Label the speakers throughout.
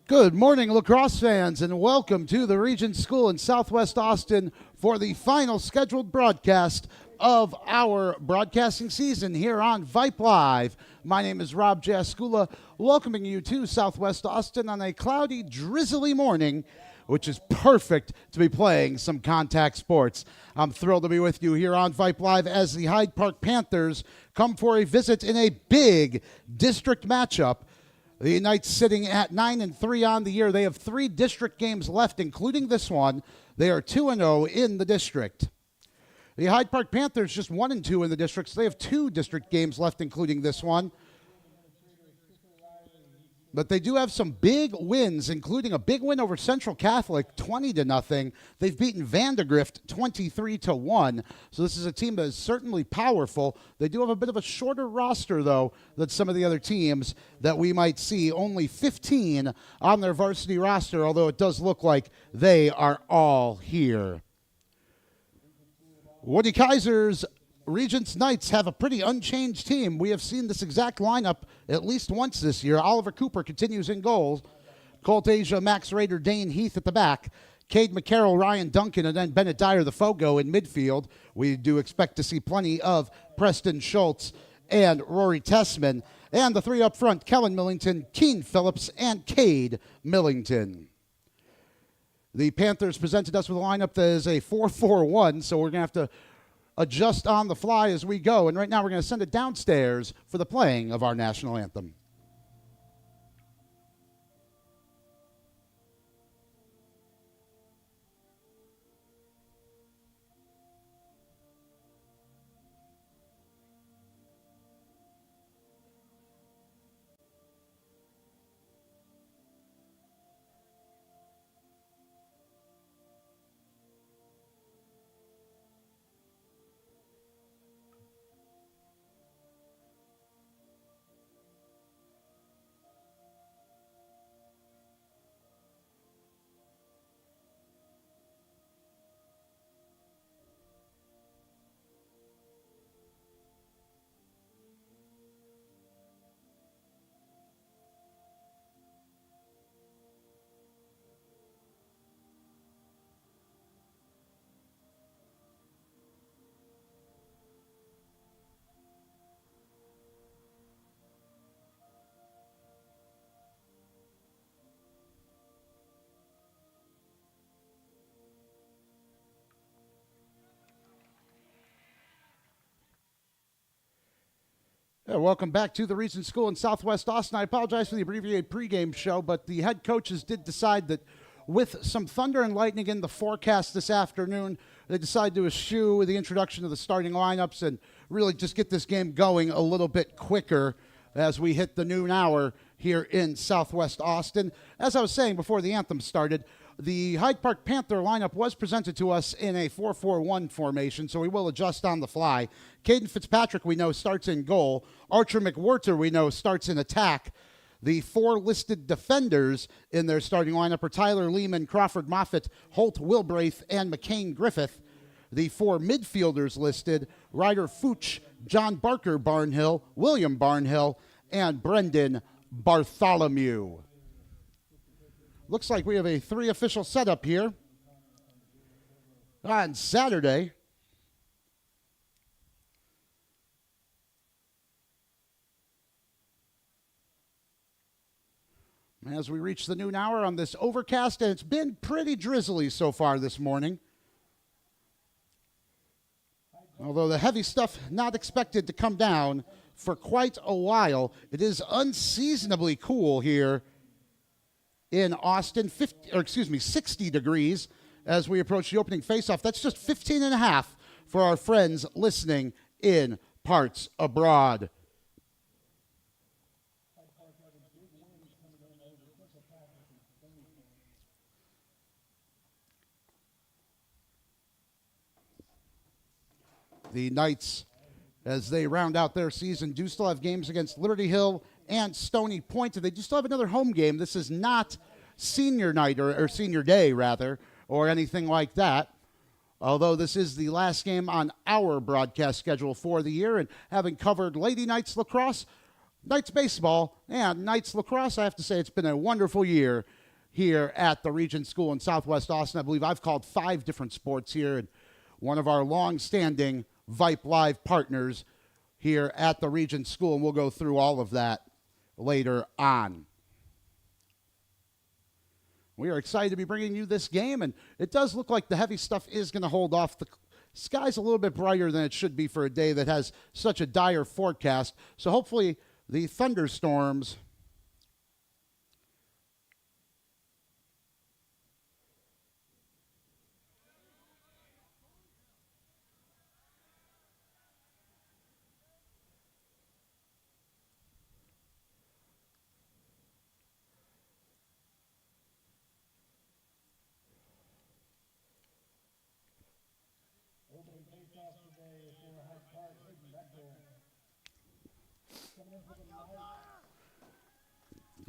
Speaker 1: Good morning, Lacrosse fans, and welcome to the Regents School in Southwest Austin for the final scheduled broadcast of our broadcasting season here on Vype Live. My name is Rob Jaskula, welcoming you to Southwest Austin on a cloudy, drizzly morning, which is perfect to be playing some contact sports. I'm thrilled to be with you here on Vype Live as the Hyde Park Panthers come for a visit in a big district matchup. The Knights sitting at 9-3 on the year. They have 3 district games left, including this one. They are 2-0 in the district. The Hyde Park Panthers just 1-2 in the district, so they have 2 district games left, including this one. But they do have some big wins, including a big win over Central Catholic, 20-0. They've beaten Vandergrift 23-1. So this is a team that is certainly powerful. They do have a bit of a shorter roster, though, than some of the other teams that we might see. Only 15 on their varsity roster, although it does look like they are all here. Woody Kaiser's Regents Knights have a pretty unchanged team. We have seen this exact lineup at least once this year. Oliver Cooper continues in goals. Colt Asia, Max Rader, Dane Heath at the back. Cade McCarroll, Ryan Duncan, and then Bennett Dyer, the Fogo in midfield. We do expect to see plenty of Preston Schultz and Rory Tessman. And the 3 up front, Kellen Millington, Keen Phillips, and Cade Millington. The Panthers presented us with a lineup that is a 4-4-1, so we're going to have to adjust on the fly as we go. And right now we're going to send it downstairs for the playing of our national anthem. Yeah, welcome back to the Regents School in Southwest Austin. I apologize for the abbreviated pregame show, but the head coaches did decide that with some thunder and lightning in the forecast this afternoon, they decided to eschew the introduction of the starting lineups and really just get this game going a little bit quicker as we hit the noon hour here in Southwest Austin. As I was saying before the anthem started, the Hyde Park Panther lineup was presented to us in a 4-4-1 formation, so we will adjust on the fly. Caden Fitzpatrick, we know, starts in goal. Archer McWhirter, we know, starts in attack. The 4 listed defenders in their starting lineup are Tyler Lehman, Crawford Moffitt, Holt Wilbraith, and McCain Griffith. The 4 midfielders listed, Ryder Fooch, John Barker Barnhill, William Barnhill, and Brendan Bartholomew. Looks like we have a 3 official setup here on Saturday. As we reach the noon hour on this overcast, and it's been pretty drizzly so far this morning. Although the heavy stuff not expected to come down for quite a while, it is unseasonably cool here in Austin, 60 degrees as we approach the opening faceoff. That's just 15.5 for our friends listening in parts abroad. The Knights, as they round out their season, do still have games against Liberty Hill and Stony Point. They do still have another home game. This is not senior night, or senior day, rather, or anything like that. Although this is the last game on our broadcast schedule for the year, and having covered Lady Knights lacrosse, Knights baseball, and Knights lacrosse, I have to say it's been a wonderful year here at the Regents School in Southwest Austin. I believe I've called 5 different sports here, and one of our long-standing Vype Live partners here at the Regents School, and we'll go through all of that later on. We are excited to be bringing you this game, and it does look like the heavy stuff is going to hold off. The sky's a little bit brighter than it should be for a day that has such a dire forecast, so hopefully the thunderstorms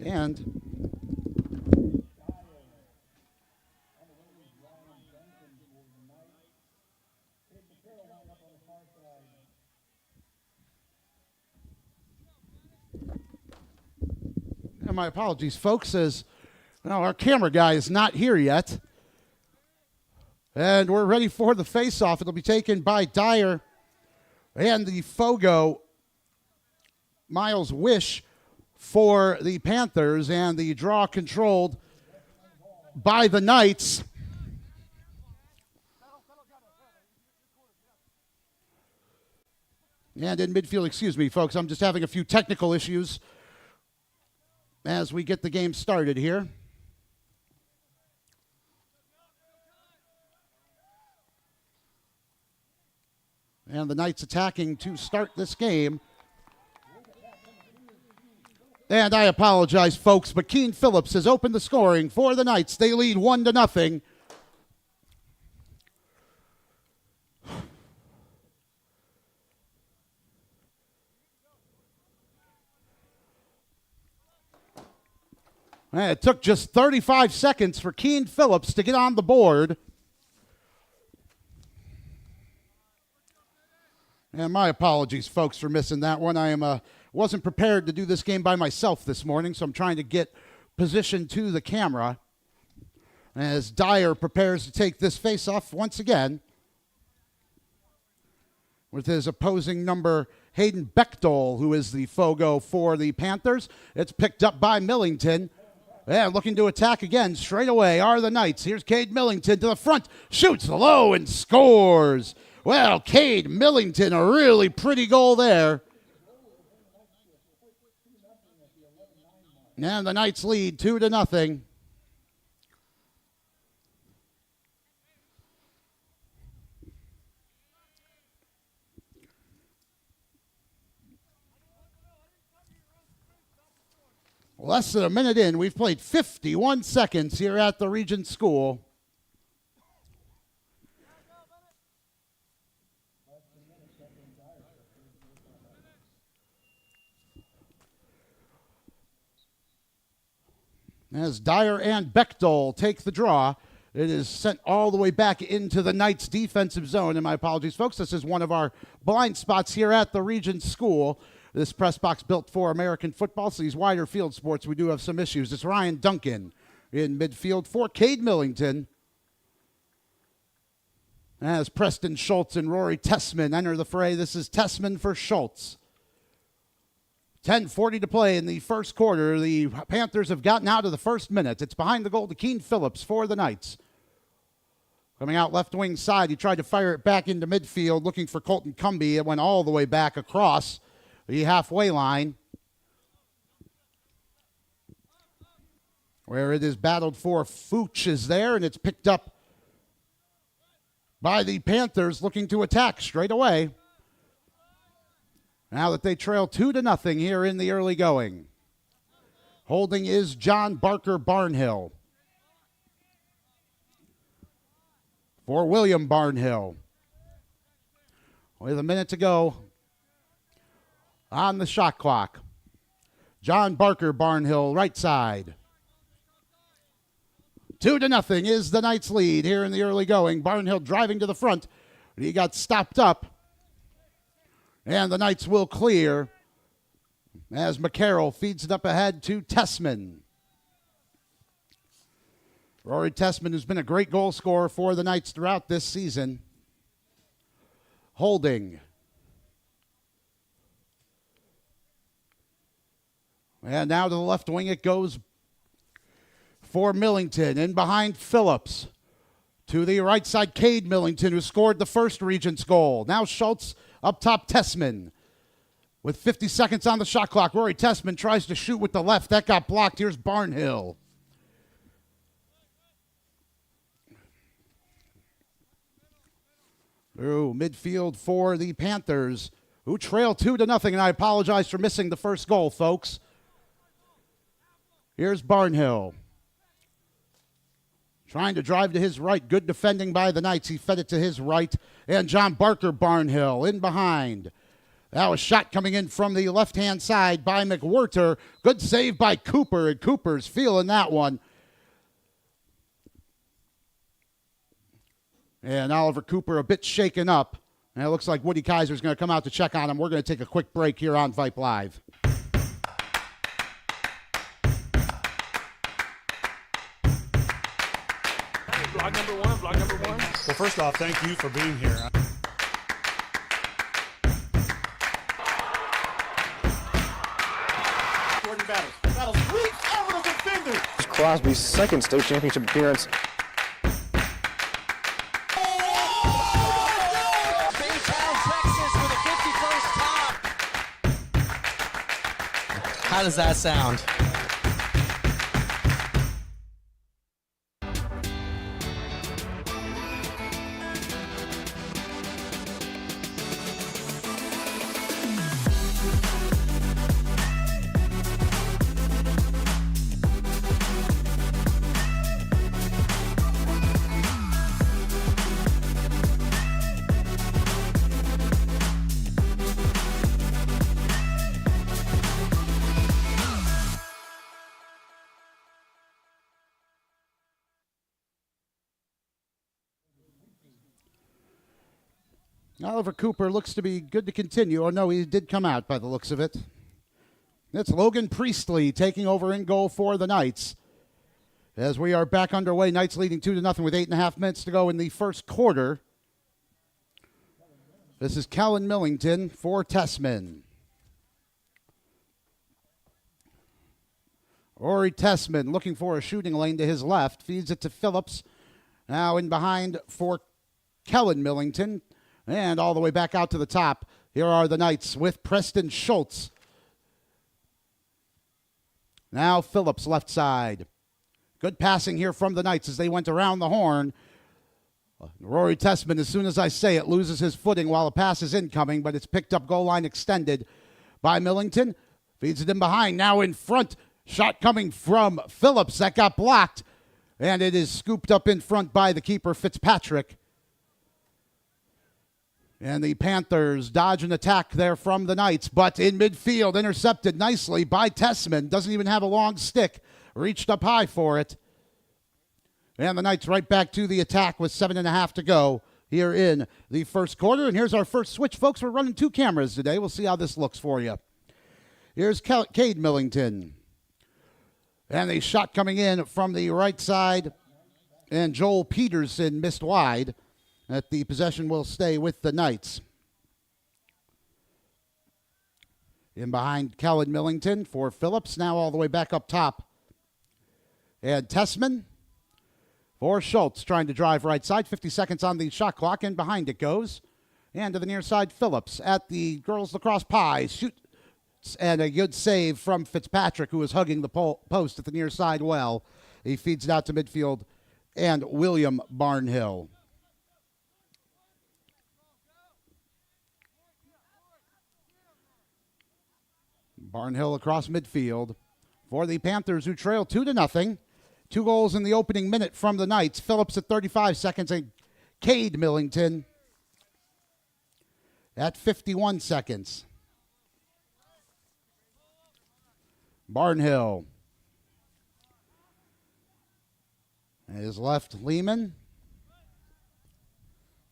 Speaker 1: and my apologies, folks, as our camera guy is not here yet. And we're ready for the face-off. It'll be taken by Dyer and the Fogo Miles Wish for the Panthers, and the draw controlled by the Knights. And in midfield, excuse me, folks, I'm just having a few technical issues as we get the game started here. And the Knights attacking to start this game. And I apologize, folks, but Keen Phillips has opened the scoring for the Knights. They lead 1-0. And it took just 35 seconds for Keen Phillips to get on the board. And my apologies, folks, for missing that one. I wasn't prepared to do this game by myself this morning, so I'm trying to get positioned to the camera as Dyer prepares to take this face-off once again with his opposing number, Hayden Bechtel, who is the Fogo for the Panthers. It's picked up by Millington. And looking to attack again straight away are the Knights. Here's Cade Millington to the front, shoots low and scores. Well, Cade Millington, a really pretty goal there. And the Knights lead 2-0. Less than a minute in, we've played 51 seconds here at the Regents School. As Dyer and Bechtel take the draw, it is sent all the way back into the Knights' defensive zone. And my apologies, folks. This is one of our blind spots here at the Regents School. This press box built for American football, so these wider field sports, we do have some issues. It's Ryan Duncan in midfield for Cade Millington. As Preston Schultz and Rory Tessman enter the fray, this is Tessman for Schultz. 10:40 to play in the first quarter. The Panthers have gotten out of the first minute. It's behind the goal to Keen Phillips for the Knights. Coming out left wing side, he tried to fire it back into midfield, looking for Colton Cumby. It went all the way back across the halfway line, where it is battled for. Fooch is there, and it's picked up by the Panthers, looking to attack straight away. Now that they trail 2-0 here in the early going. Holding is John Barker Barnhill for William Barnhill. With a minute to go on the shot clock. John Barker Barnhill, right side. 2-0 is the Knights' lead here in the early going. Barnhill driving to the front. He got stopped up. And the Knights will clear as McCarroll feeds it up ahead to Tessman. Rory Tessman, who's been a great goal scorer for the Knights throughout this season. Holding. And now to the left wing it goes for Millington. In behind Phillips. To the right side, Cade Millington, who scored the first Regents goal. Now Schultz up top, Tessman. With 50 seconds on the shot clock, Rory Tessman tries to shoot with the left. That got blocked. Here's Barnhill. Through midfield for the Panthers, who trail 2-0, and I apologize for missing the first goal, folks. Here's Barnhill. Trying to drive to his right. Good defending by the Knights. He fed it to his right. And John Barker Barnhill in behind. That was shot coming in from the left-hand side by McWhirter. Good save by Cooper, and Cooper's feeling that one. And Oliver Cooper a bit shaken up. And it looks like Woody Kaiser's going to come out to check on him. We're going to take a quick break here on Vype Live.
Speaker 2: Vlog number one.
Speaker 3: Well, first off, thank you for being here.
Speaker 2: Jordan Battles leaps over the defender.
Speaker 4: Crosby's second state championship appearance.
Speaker 2: Baytown, Texas with a 51st top.
Speaker 5: How does that sound?
Speaker 1: Oliver Cooper looks to be good to continue. Oh, no, he did come out by the looks of it. That's Logan Priestley taking over in goal for the Knights. As we are back underway, Knights leading 2-0 with 8.5 minutes to go in the first quarter. This is Kellen Millington for Tessman. Rory Tessman looking for a shooting lane to his left. Feeds it to Phillips. Now in behind for Kellen Millington. And all the way back out to the top. Here are the Knights with Preston Schultz. Now Phillips left side. Good passing here from the Knights as they went around the horn. Rory Tessman, as soon as I say it, loses his footing while a pass is incoming, but it's picked up goal line extended by Millington. Feeds it in behind. Now in front. Shot coming from Phillips. That got blocked. And it is scooped up in front by the keeper, Fitzpatrick. And the Panthers dodge an attack there from the Knights, but in midfield, intercepted nicely by Tessman. Doesn't even have a long stick. Reached up high for it. And the Knights right back to the attack with 7.5 to go here in the first quarter. And here's our first switch, folks. We're running 2 cameras today. We'll see how this looks for you. Here's Cade Millington. And a shot coming in from the right side. And Joel Peterson missed wide. That the possession will stay with the Knights. In behind Kellen Millington for Phillips. Now all the way back up top. And Tessman for Schultz trying to drive right side. 50 seconds on the shot clock. And behind it goes. And to the near side, Phillips at the girls lacrosse pie. Shoots and a good save from Fitzpatrick, who was hugging the post at the near side well. He feeds it out to midfield. And William Barnhill. Barnhill across midfield for the Panthers, who trail 2-0. 2 goals in the opening minute from the Knights. Phillips at 35 seconds and Cade Millington at 51 seconds. Barnhill. His left, Lehman.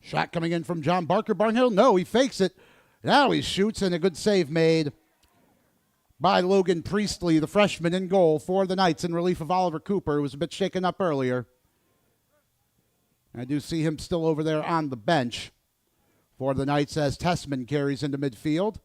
Speaker 1: Shot coming in from John Barker. Barnhill, no, he fakes it. Now he shoots, and a good save made by Logan Priestley, the freshman in goal for the Knights in relief of Oliver Cooper, who was a bit shaken up earlier. I do see him still over there on the bench for the Knights as Tessman carries into midfield.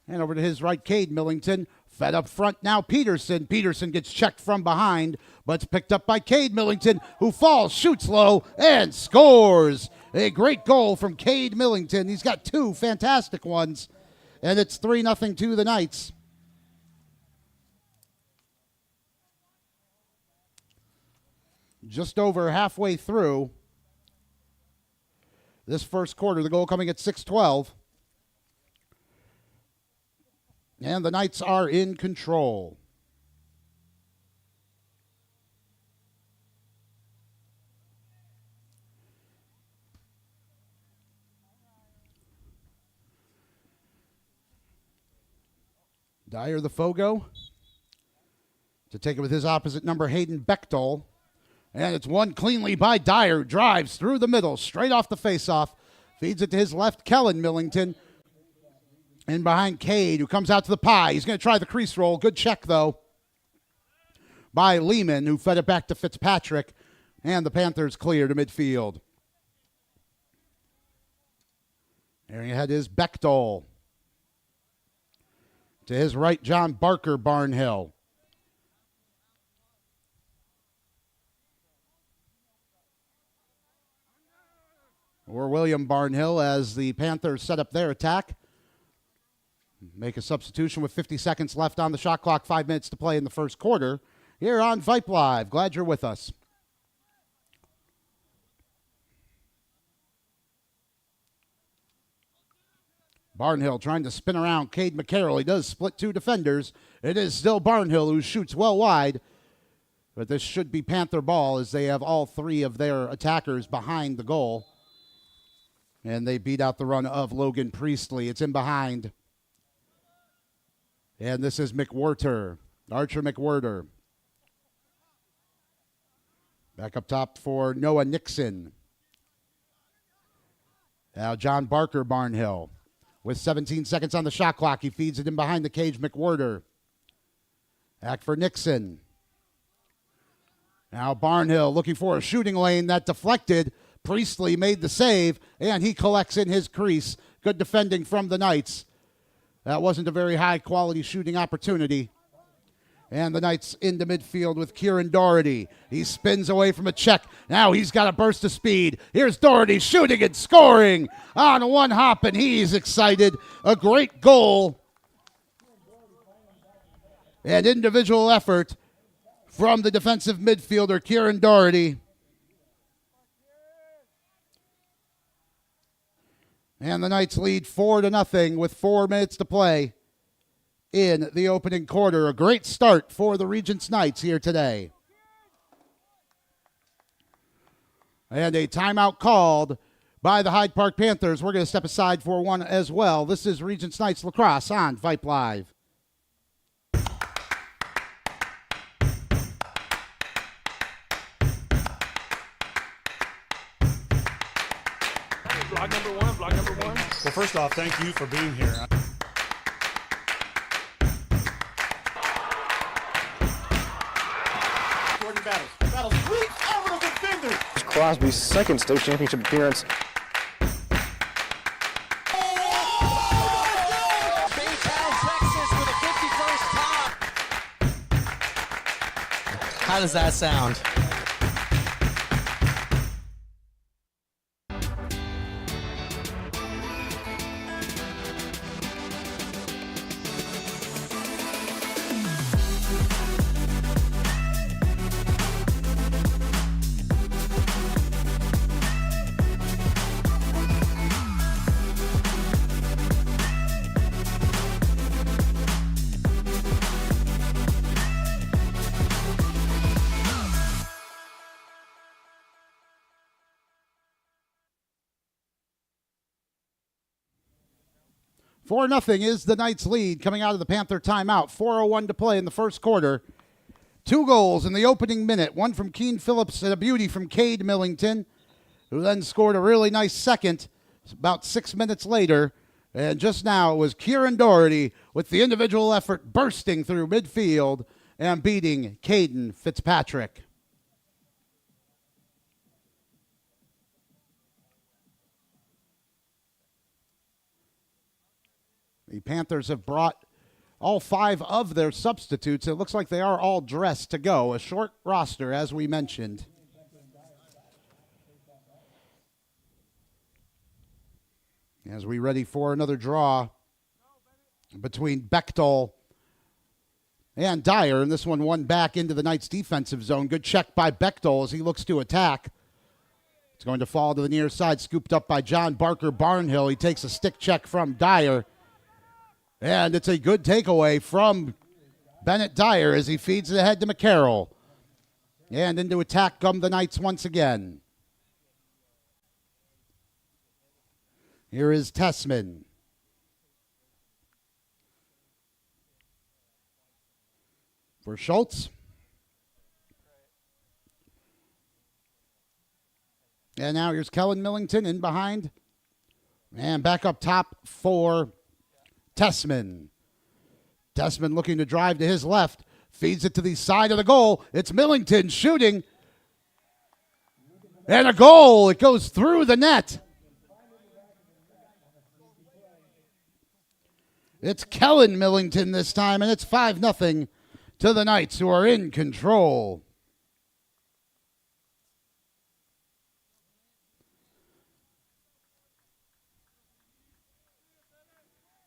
Speaker 1: And over to his right, Cade Millington. Fed up front now, Peterson. Peterson gets checked from behind, but it's picked up by Cade Millington, who falls, shoots low, and scores. A great goal from Cade Millington. He's got two fantastic ones, and it's 3-0 to the Knights. Just over halfway through this first quarter, the goal coming at 6:12. And the Knights are in control. Dyer the Fogo to take it with his opposite number, Hayden Bechtel. And it's won cleanly by Dyer, who drives through the middle, straight off the faceoff. Feeds it to his left, Kellen Millington. In behind Cade, who comes out to the pie. He's going to try the crease roll. Good check, though, by Lehman, who fed it back to Fitzpatrick. And the Panthers clear to midfield. Airing ahead is Bechtel. To his right, John Barker Barnhill. Or William Barnhill as the Panthers set up their attack. Make a substitution with 50 seconds left on the shot clock, 5 minutes to play in the first quarter. Here on Vype Live. Glad you're with us. Barnhill trying to spin around Cade McCarroll. He does split two defenders. It is still Barnhill who shoots well wide. But this should be Panther ball as they have all three of their attackers behind the goal. And they beat out the run of Logan Priestley. It's in behind. And this is McWhirter, Archer McWhirter. Back up top for Noah Nixon. Now John Barker Barnhill. With 17 seconds on the shot clock, he feeds it in behind the cage, McWhirter. Back for Nixon. Now Barnhill looking for a shooting lane that deflected. Priestley made the save, and he collects in his crease. Good defending from the Knights. That wasn't a very high-quality shooting opportunity. And the Knights into midfield with Kieran Doherty. He spins away from a check. Now he's got a burst of speed. Here's Doherty shooting and scoring on one hop, and he's excited. A great goal. And individual effort from the defensive midfielder, Kieran Doherty. And the Knights lead 4-0 with 4 minutes to play in the opening quarter. A great start for the Regents Knights here today. And a timeout called by the Hyde Park Panthers. We're going to step aside for one as well. This is Regents Knights Lacrosse on Vype Live.
Speaker 2: Vlog number one.
Speaker 3: Well, first off, thank you for being here.
Speaker 2: Jordan battles leaps over the defender.
Speaker 4: Crosby's second state championship appearance.
Speaker 2: Baytown, Texas with a 51st top.
Speaker 5: How does that sound?
Speaker 1: Four 0 is the Knights' lead coming out of the Panther timeout. 4:01 to play in the first quarter. 2 goals in the opening minute. One from Keen Phillips and a beauty from Cade Millington, who then scored a really nice second about 6 minutes later. And just now it was Kieran Doherty with the individual effort bursting through midfield and beating Caden Fitzpatrick. The Panthers have brought all 5 of their substitutes. It looks like they are all dressed to go. A short roster, as we mentioned. As we ready for another draw between Bechtel and Dyer. And this one back into the Knights' defensive zone. Good check by Bechtel as he looks to attack. It's going to fall to the near side, scooped up by John Barker Barnhill. He takes a stick check from Dyer. And it's a good takeaway from Bennett Dyer as he feeds it ahead to McCarroll. And into attack come the Knights once again. Here is Tessman. For Schultz. And now here's Kellen Millington in behind. And back up top for Tessman. Tessman looking to drive to his left. Feeds it to the side of the goal. It's Millington shooting. And a goal. It goes through the net. It's Kellen Millington this time, and it's 5-0 to the Knights, who are in control.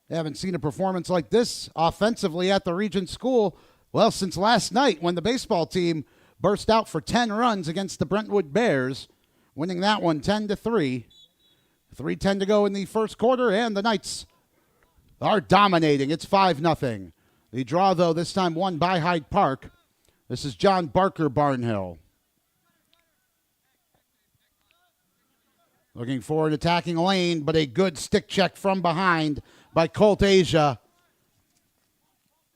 Speaker 1: Haven't seen a performance like this offensively at the Regents School, well, since last night when the baseball team burst out for 10 runs against the Brentwood Bears, winning that one 10-3. 3:10 to go in the first quarter, and the Knights are dominating. It's 5-0. The draw, though, this time won by Hyde Park. This is John Barker Barnhill. Looking forward, attacking lane, but a good stick check from behind by Colt Asia.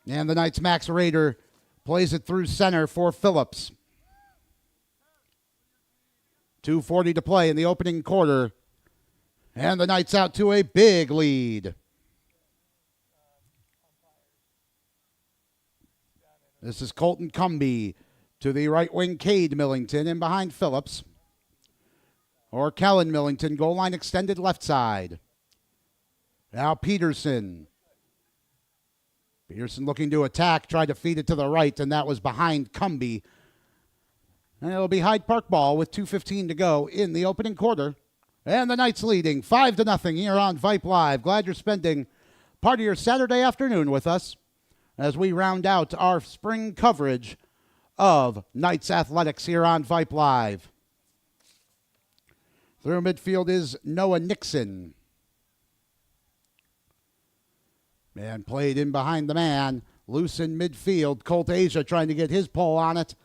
Speaker 1: And the Knights' Max Rader plays it through center for Phillips. 2:40 to play in the opening quarter. And the Knights out to a big lead. This is Colton Cumby to the right wing, Cade Millington, in behind Phillips. Or Kellen Millington, goal line extended left side. Now Peterson. Peterson looking to attack, tried to feed it to the right, and that was behind Cumby. And it'll be Hyde Park ball with 2:15 to go in the opening quarter. And the Knights leading 5-0 here on Vype Live. Glad you're spending part of your Saturday afternoon with us as we round out our spring coverage of Knights athletics here on Vype Live. Through midfield is Noah Nixon. Man played in behind the man. Loose in midfield. Colt Asia trying to get his pull on it.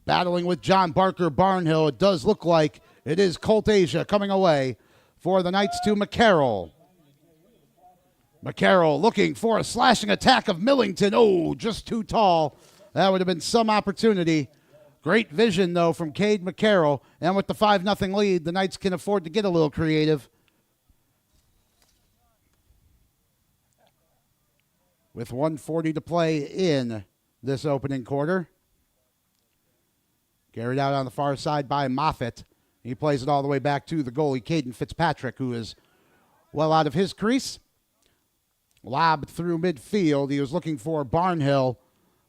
Speaker 1: Battling with John Barker Barnhill. It does look like it is Colt Asia coming away for the Knights to McCarroll. McCarroll looking for a slashing attack of Millington. Oh, just too tall. That would have been some opportunity. Great vision, though, from Cade McCarroll. And with the 5-0 lead, the Knights can afford to get a little creative. With 1:40 to play in this opening quarter. Carried out on the far side by Moffitt. He plays it all the way back to the goalie, Caden Fitzpatrick, who is well out of his crease. Lobbed through midfield. He was looking for Barnhill,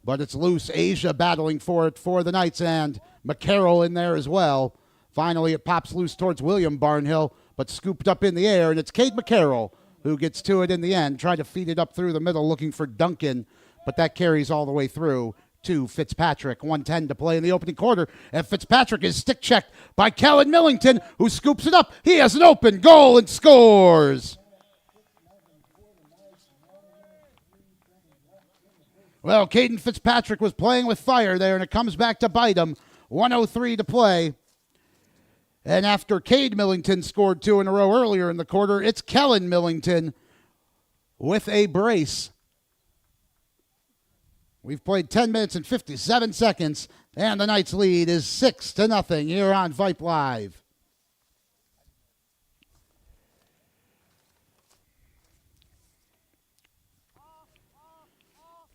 Speaker 1: but it's loose. Asia battling for it for the Knights, and McCarroll in there as well. Finally, it pops loose towards William Barnhill, but scooped up in the air, and it's Cade McCarroll who gets to it in the end. Tried to feed it up through the middle looking for Duncan, but that carries all the way through to Fitzpatrick. 1:10 to play in the opening quarter, and Fitzpatrick is stick checked by Kellen Millington, who scoops it up. He has an open goal and scores. Well, Caden Fitzpatrick was playing with fire there, and it comes back to bite him. 1:03 to play. And after Cade Millington scored 2 in a row earlier in the quarter, it's Kellen Millington with a brace. We've played 10 minutes and 57 seconds, and the Knights lead is 6-0 here on Vype Live.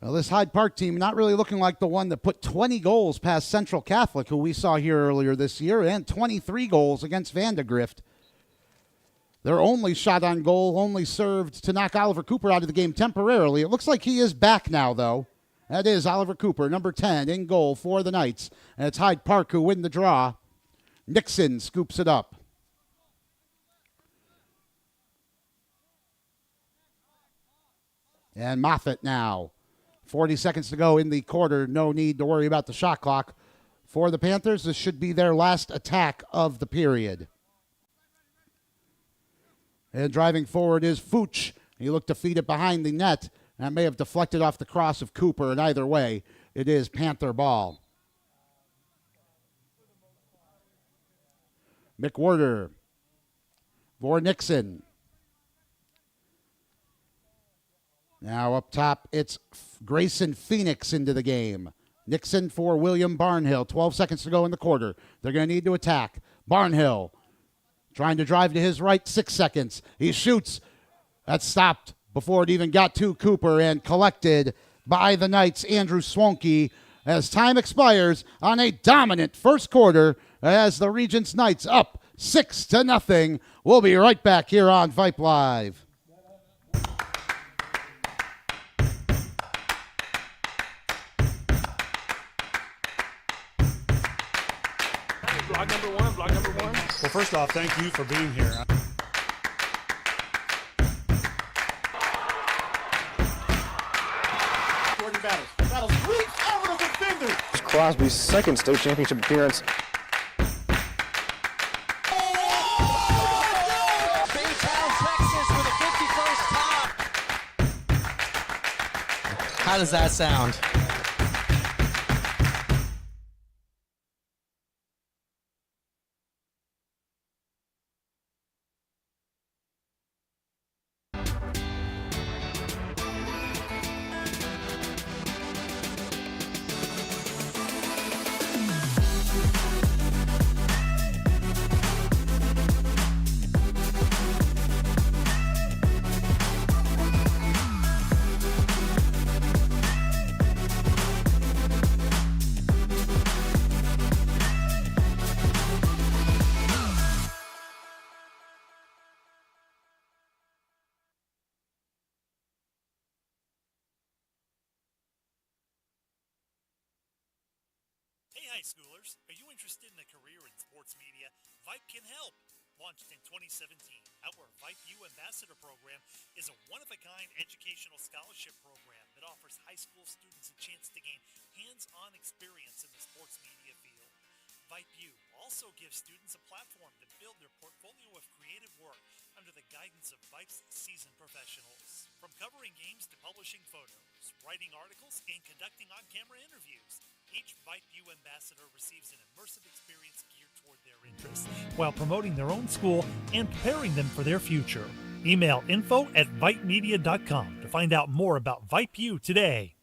Speaker 1: Well, this Hyde Park team not really looking like the one that put 20 goals past Central Catholic, who we saw here earlier this year, and 23 goals against Vandegrift. Their only shot on goal only served to knock Oliver Cooper out of the game temporarily. It looks like he is back now, though. That is Oliver Cooper, number 10, in goal for the Knights. And it's Hyde Park who win the draw. Nixon scoops it up. And Moffitt now. 40 seconds to go in the quarter. No need to worry about the shot clock. For the Panthers, this should be their last attack of the period. And driving forward is Fooch. He looked to feed it behind the net. That may have deflected off the cross of Cooper, and either way, it is Panther ball. McWhorter for Nixon. Now up top, it's Grayson Phoenix into the game. Nixon for William Barnhill. 12 seconds to go in the quarter. They're going to need to attack. Barnhill trying to drive to his right, 6 seconds. He shoots. That's stopped before it even got to Cooper and collected by the Knights, Andrew Swanke, as time expires on a dominant first quarter as the Regents Knights up 6-0. We'll be right back here on Vype Live.
Speaker 2: Block number one, block number one.
Speaker 3: Well, first off, thank you for being here.
Speaker 2: Jordan Battles. Battles reach over the defender.
Speaker 4: Crosby's second state championship appearance.
Speaker 2: Baytown, Texas with a 51st top.
Speaker 5: How does that sound?
Speaker 6: Hey high schoolers, are you interested in a career in sports media? Vype can help. Launched in 2017, our Vype U Ambassador Program is a one-of-a-kind educational scholarship program that offers high school students a chance to gain hands-on experience in the sports media field. Vype U also gives students a platform to build their portfolio of creative work under the guidance of Vype's seasoned professionals. From covering games to publishing photos, writing articles, and conducting on-camera interviews, each Vype U ambassador receives an immersive experience geared toward their interests while promoting their own school and preparing them for their future. Email info@vypemedia.com to find out more about Vype U today.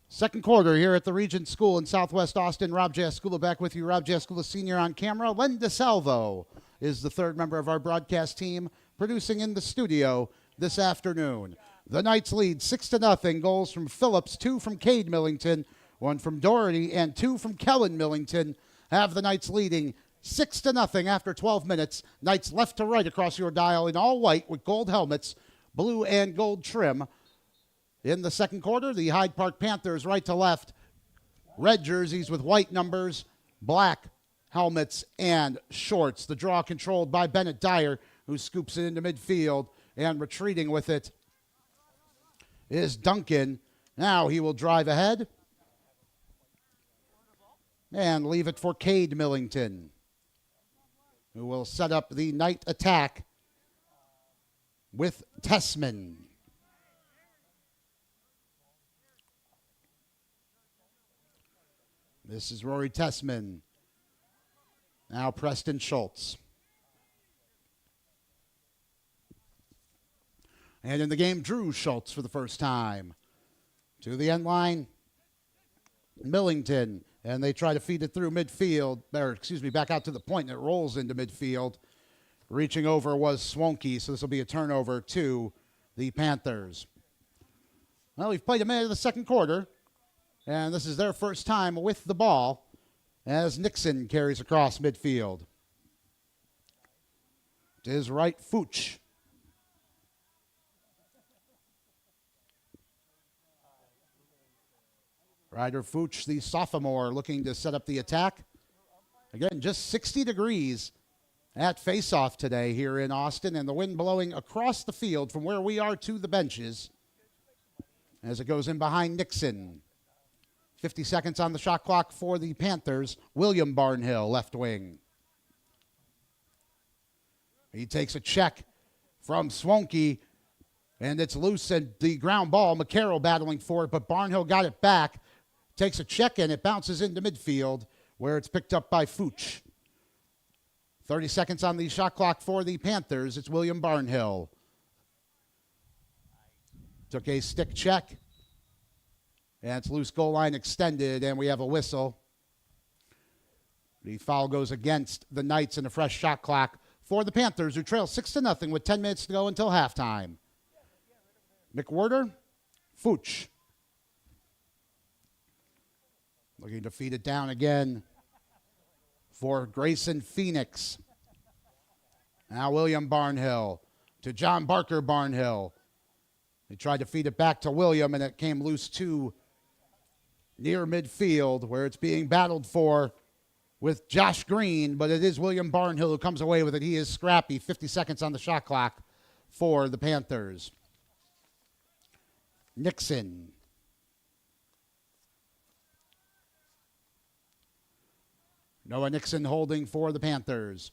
Speaker 1: Second quarter here at the Regents School in Southwest Austin. Rob Jaskula back with you. Rob Jaskula, senior on camera. Len DeSalvo is the third member of our broadcast team, producing in the studio this afternoon. The Knights lead 6-0. Goals from Phillips, 2 from Cade Millington, 1 from Doherty, and 2 from Kellen Millington have the Knights leading 6-0 after 12 minutes. Knights left to right across your dial in all white with gold helmets, blue and gold trim. In the second quarter, the Hyde Park Panthers right to left, red jerseys with white numbers, black helmets and shorts. The draw controlled by Bennett Dyer, who scoops it into midfield, and retreating with it is Duncan. Now he will drive ahead and leave it for Cade Millington, who will set up the night attack with Tessman. This is Rory Tessman. Now Preston Schultz. And in the game, Drew Schultz for the first time. To the end line, Millington. And they try to feed it through midfield, back out to the point, and it rolls into midfield. Reaching over was Swanke, so this will be a turnover to the Panthers. Well, we've played a minute of the second quarter, and this is their first time with the ball as Nixon carries across midfield. To his right, Fooch. Ryder Fooch, the sophomore, looking to set up the attack. Again, just 60 degrees at face-off today here in Austin, and the wind blowing across the field from where we are to the benches as it goes in behind Nixon. 50 seconds on the shot clock for the Panthers. William Barnhill, left wing. He takes a check from Swonky, and it's loose and the ground ball. McCarroll battling for it, but Barnhill got it back. Takes a check, and it bounces into midfield, where it's picked up by Fooch. 30 seconds on the shot clock for the Panthers. It's William Barnhill. Took a stick check. And it's loose, goal line extended, and we have a whistle. The foul goes against the Knights and a fresh shot clock for the Panthers, who trail 6-0 with 10 minutes to go until halftime. McWhorter, Fooch. Looking to feed it down again for Grayson Phoenix. Now William Barnhill to John Barker Barnhill. They tried to feed it back to William, and it came loose to near midfield, where it's being battled for with Josh Green, but it is William Barnhill who comes away with it. He is scrappy. 50 seconds on the shot clock for the Panthers. Nixon. Noah Nixon holding for the Panthers.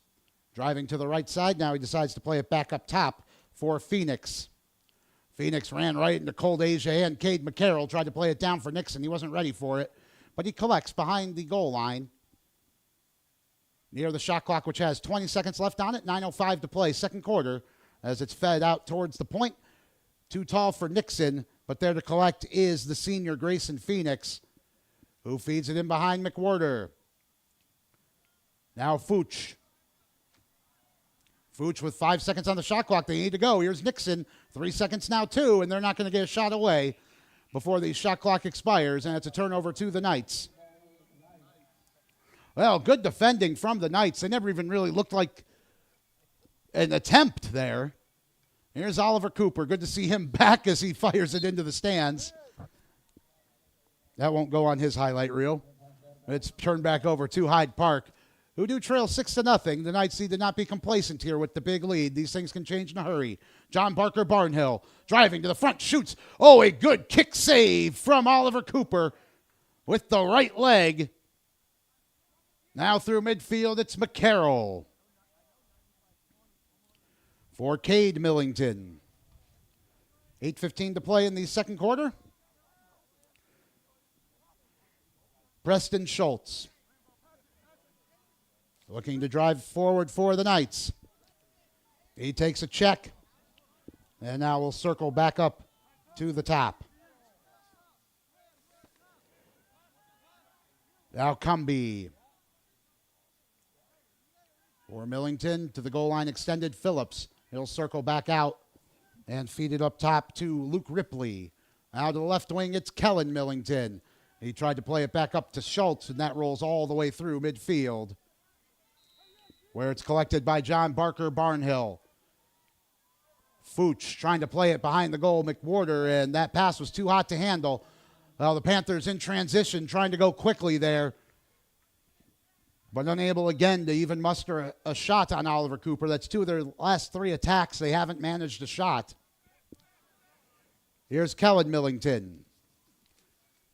Speaker 1: Driving to the right side. Now he decides to play it back up top for Phoenix. Phoenix ran right into Cold Asia, and Cade McCarroll tried to play it down for Nixon. He wasn't ready for it, but he collects behind the goal line. Near the shot clock, which has 20 seconds left on it. 9:05 to play, second quarter, as it's fed out towards the point. Too tall for Nixon, but there to collect is the senior Grayson Phoenix, who feeds it in behind McWhorter. Now Fooch. Fooch with 5 seconds on the shot clock. They need to go. Here's Nixon. 3 seconds now, too, and they're not going to get a shot away before the shot clock expires, and it's a turnover to the Knights. Well, good defending from the Knights. They never even really looked like an attempt there. Here's Oliver Cooper. Good to see him back as he fires it into the stands. That won't go on his highlight reel. It's turned back over to Hyde Park, who do trail 6-0. The Knights need to not be complacent here with the big lead. These things can change in a hurry. John Barker Barnhill driving to the front, shoots. Oh, a good kick save from Oliver Cooper with the right leg. Now through midfield, it's McCarroll for Cade Millington. 8:15 to play in the second quarter. Preston Schultz looking to drive forward for the Knights. He takes a check, and now we'll circle back up to the top. Now Cumby for Millington to the goal line extended. Phillips. He'll circle back out and feed it up top to Luke Ripley. Now to the left wing, it's Kellen Millington. He tried to play it back up to Schultz, and that rolls all the way through midfield, where it's collected by John Barker Barnhill. Fooch trying to play it behind the goal, McWhorter, and that pass was too hot to handle. Well, the Panthers in transition, trying to go quickly there, but unable again to even muster a shot on Oliver Cooper. That's two of their last three attacks. They haven't managed a shot. Here's Kellen Millington.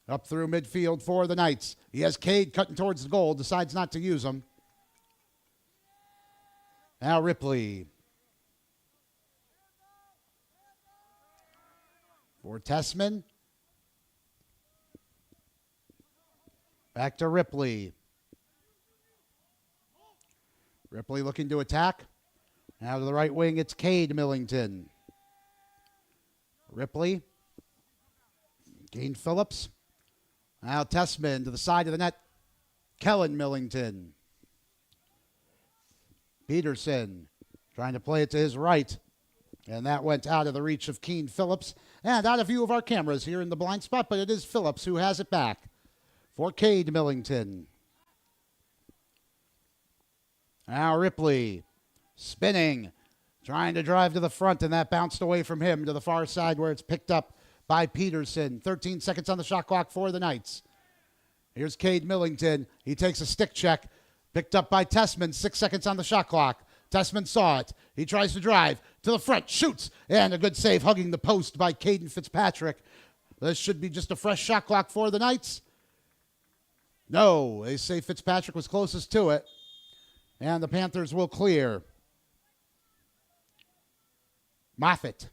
Speaker 1: Up through midfield for the Knights. He has Cade cutting towards the goal, decides not to use him. Now Ripley. For Tessman. Back to Ripley. Ripley looking to attack. Now to the right wing, it's Cade Millington. Ripley. Gained Phillips. Now Tessman to the side of the net. Kellen Millington. Peterson trying to play it to his right. And that went out of the reach of Keen Phillips. And out of view of our cameras here in the blind spot, but it is Phillips who has it back for Cade Millington. Now Ripley spinning. Trying to drive to the front, and that bounced away from him to the far side where it's picked up by Peterson. 13 seconds on the shot clock for the Knights. Here's Cade Millington. He takes a stick check. Picked up by Tessman. 6 seconds on the shot clock. Tessman saw it. He tries to drive to the front. Shoots. And a good save hugging the post by Caden Fitzpatrick. This should be just a fresh shot clock for the Knights. No, they say Fitzpatrick was closest to it. And the Panthers will clear. Moffitt,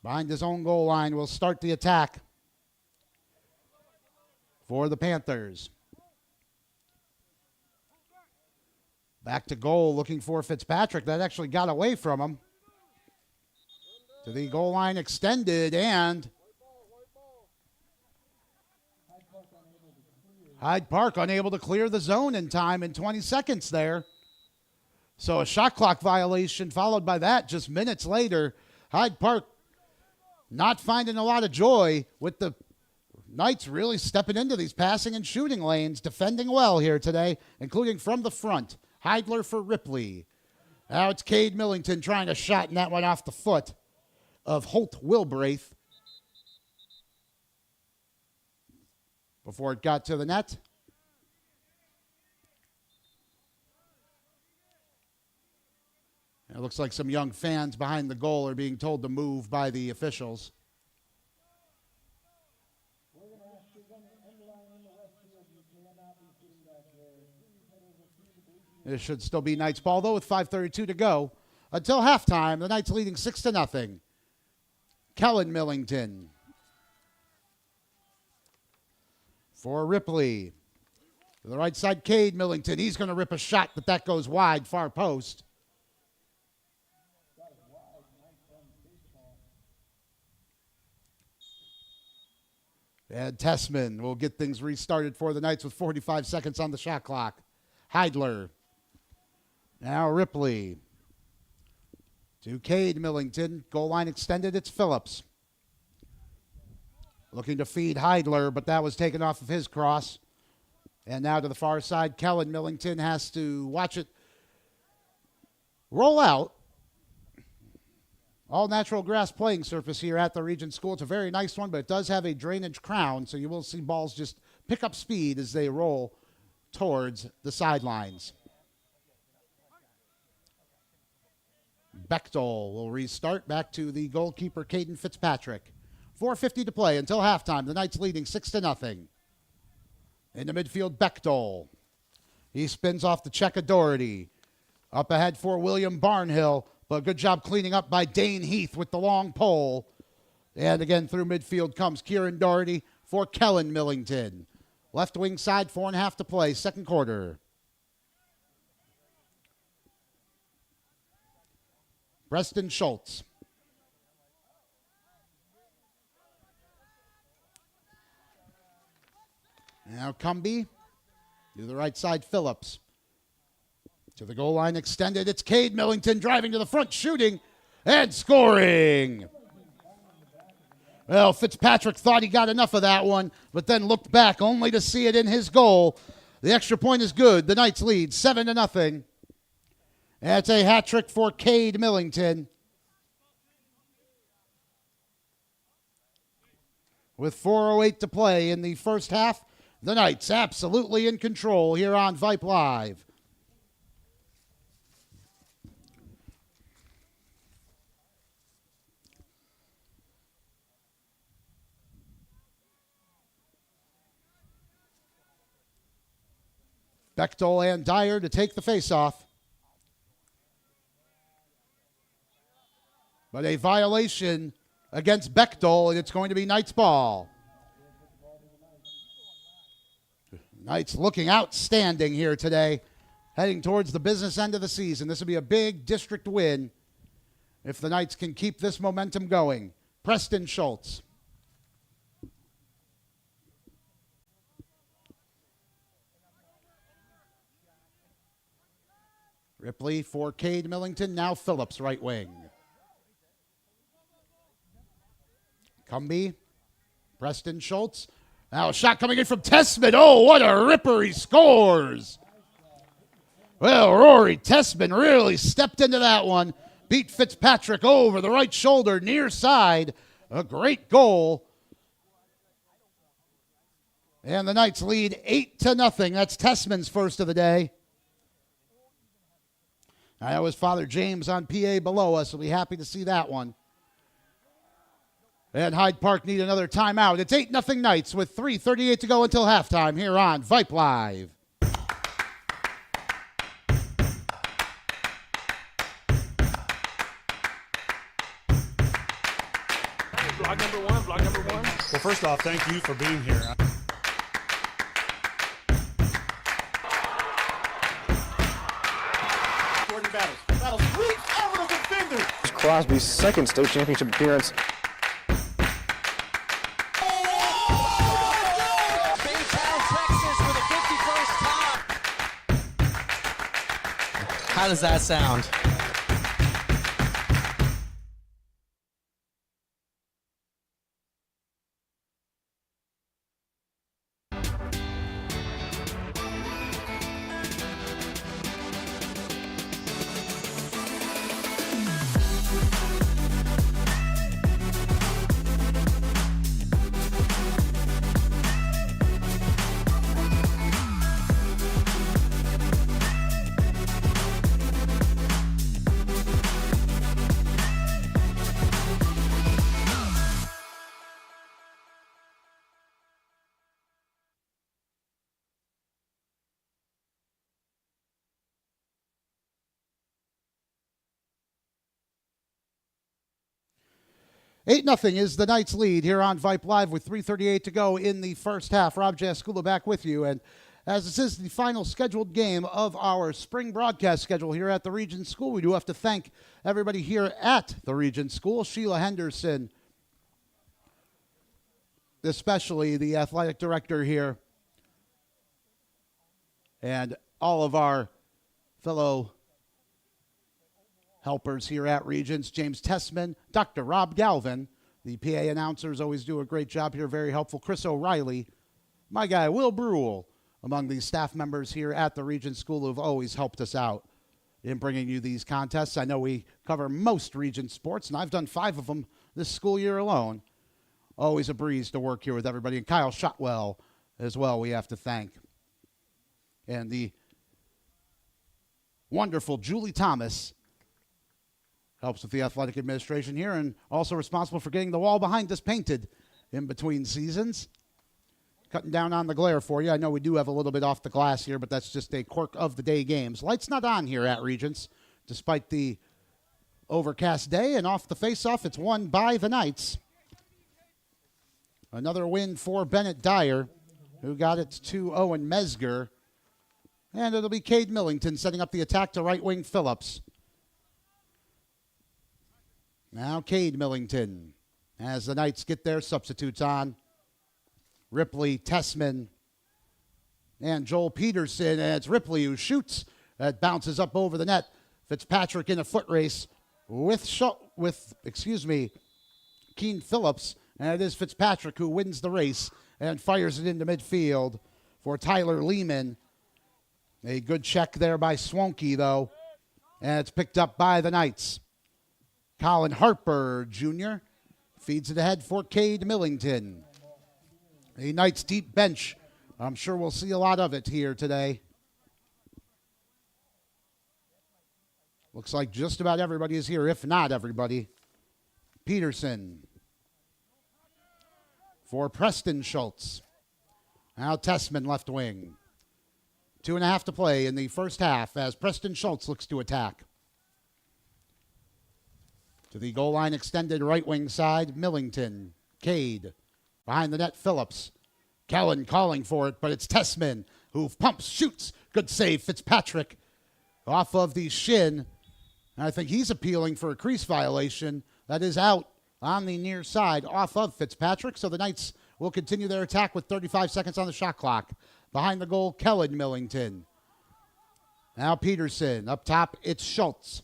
Speaker 1: behind his own goal line, will start the attack for the Panthers. Back to goal, looking for Fitzpatrick. That actually got away from him. To the goal line extended, and Hyde Park unable to clear the zone in time in 20 seconds there. So a shot clock violation followed by that just minutes later. Hyde Park not finding a lot of joy with the Knights really stepping into these passing and shooting lanes, defending well here today, including from the front. Heidler for Ripley. Now it's Cade Millington trying a shot, and that went off the foot of Holt Wilbraith before it got to the net. It looks like some young fans behind the goal are being told to move by the officials. It should still be Knights ball, though, with 5:32 to go. Until halftime, the Knights leading 6-0. Kellen Millington for Ripley. To the right side, Cade Millington. He's going to rip a shot, but that goes wide, far post. And Tessman will get things restarted for the Knights with 45 seconds on the shot clock. Heidler. Now Ripley. To Cade Millington. Goal line extended. It's Phillips. Looking to feed Heidler, but that was taken off of his cross. And now to the far side, Kellen Millington has to watch it roll out. All natural grass playing surface here at the Regents School. It's a very nice one, but it does have a drainage crown, so you will see balls just pick up speed as they roll towards the sidelines. Bechtel will restart back to the goalkeeper, Caden Fitzpatrick. 4:50 to play until halftime. The Knights leading 6-0. In the midfield, Bechtel. He spins off the check of Doherty. Up ahead for William Barnhill. But good job cleaning up by Dane Heath with the long pole. And again through midfield comes Kieran Doherty for Kellen Millington. Left wing side, 4.5 to play, second quarter. Preston Schultz. Now Cumby. To the right side, Phillips. To the goal line extended. It's Cade Millington driving to the front, shooting and scoring. Well, Fitzpatrick thought he got enough of that one, but then looked back only to see it in his goal. The extra point is good. The Knights lead 7-0. That's a hat trick for Cade Millington. With 4:08 to play in the first half, the Knights absolutely in control here on Vype Live. Bechtel and Dyer to take the faceoff. But a violation against Bechtel, and it's going to be Knights ball. Knights looking outstanding here today, heading towards the business end of the season. This will be a big district win if the Knights can keep this momentum going. Preston Schultz. Ripley for Cade Millington. Now Phillips, right wing. Cumby. Preston Schultz. Now a shot coming in from Tessman. Oh, what a ripper. He scores. Well, Rory Tessman really stepped into that one. Beat Fitzpatrick over the right shoulder, near side. A great goal. And the Knights lead 8-0. That's Tessman's first of the day. I was Father James on PA below us. We'll be happy to see that one. And Hyde Park need another timeout. It's 8-0 Knights with 3:38 to go until halftime here on Vype Live.
Speaker 2: Block number one, block number one.
Speaker 3: Well, first off, thank you for being here.
Speaker 2: Jordan Battles. Battles reach over the defender.
Speaker 4: Crosby's second state championship appearance.
Speaker 2: Baytown, Texas with a 51st top.
Speaker 5: How does that sound?
Speaker 1: Eight nothing is the Knights' lead here on Vype Live with 3:38 to go in the first half. Rob Jaskula back with you, and as this is the final scheduled game of our spring broadcast schedule here at the Regents School, we do have to thank everybody here at the Regents School. Sheila Henderson, especially the athletic director here, and all of our fellow helpers here at Regents, James Tessman, Dr. Rob Galvin, the PA announcers always do a great job here, very helpful. Chris O'Reilly, my guy, Will Brule, among the staff members here at the Regents School who have always helped us out in bringing you these contests. I know we cover most Regents sports, and I've done 5 of them this school year alone. Always a breeze to work here with everybody. And Kyle Shotwell as well, we have to thank. And the wonderful Julie Thomas helps with the athletic administration here, and also responsible for getting the wall behind us painted in between seasons. Cutting down on the glare for you. I know we do have a little bit off the glass here, but that's just a quirk of the day games. Lights not on here at Regents, despite the overcast day, and off the face-off, it's won by the Knights. Another win for Bennett Dyer, who got it to Owen Mesger. And it'll be Cade Millington setting up the attack to right wing Phillips. Now Cade Millington, as the Knights get their substitutes on. Ripley, Tessman, and Joel Peterson. And it's Ripley who shoots. That bounces up over the net. Fitzpatrick in a foot race with Keen Phillips. And it is Fitzpatrick who wins the race and fires it into midfield for Tyler Lehman. A good check there by Swanky, though. And it's picked up by the Knights. Colin Harper, Jr., feeds it ahead for Cade Millington. A Knights deep bench. I'm sure we'll see a lot of it here today. Looks like just about everybody is here, if not everybody. Peterson for Preston Schultz. Now Tessman left wing. 2.5 to play in the first half as Preston Schultz looks to attack. To the goal line extended right wing side, Millington, Cade. Behind the net, Phillips. Kellen calling for it, but it's Tessman who pumps, shoots. Good save, Fitzpatrick. Off of the shin. And I think he's appealing for a crease violation. That is out on the near side off of Fitzpatrick. So the Knights will continue their attack with 35 seconds on the shot clock. Behind the goal, Kellen Millington. Now Peterson. Up top, it's Schultz.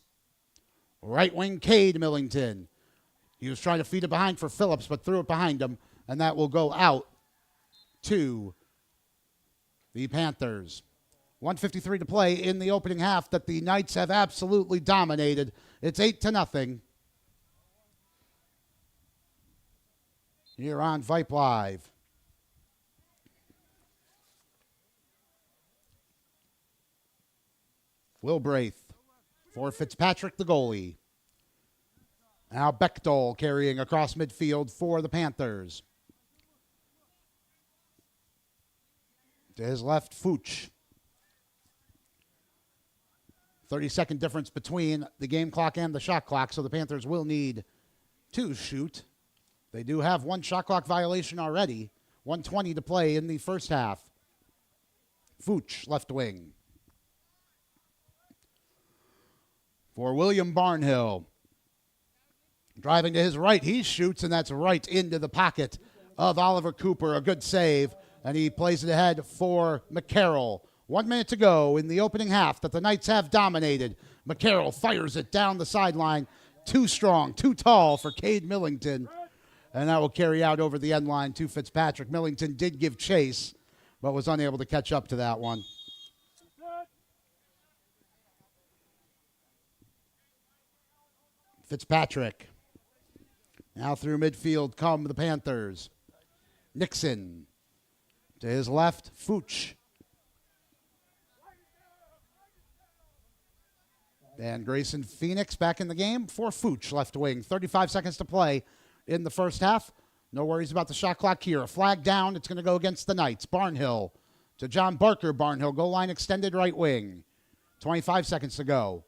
Speaker 1: Right wing, Cade Millington. He was trying to feed it behind for Phillips, but threw it behind him, and that will go out to the Panthers. 1:53 to play in the opening half that the Knights have absolutely dominated. It's 8-0. Here on Vype Live. Wilbraith for Fitzpatrick, the goalie. Now Bechtel carrying across midfield for the Panthers. To his left, Fuchs. 30-second difference between the game clock and the shot clock, so the Panthers will need to shoot. They do have one shot clock violation already. 1:20 to play in the first half. Fuchs, left wing. For William Barnhill. Driving to his right, he shoots, and that's right into the pocket of Oliver Cooper. A good save, and he plays it ahead for McCarroll. 1 minute to go in the opening half that the Knights have dominated. McCarroll fires it down the sideline. Too strong, too tall for Cade Millington. And that will carry out over the end line to Fitzpatrick. Millington did give chase, but was unable to catch up to that one. Fitzpatrick. Now through midfield come the Panthers. Nixon. To his left, Fuchs. And Grayson Phoenix back in the game for Fuchs, left wing. 35 seconds to play in the first half. No worries about the shot clock here. A flag down. It's going to go against the Knights. Barnhill to John Barker. Barnhill, goal line extended right wing. 25 seconds to go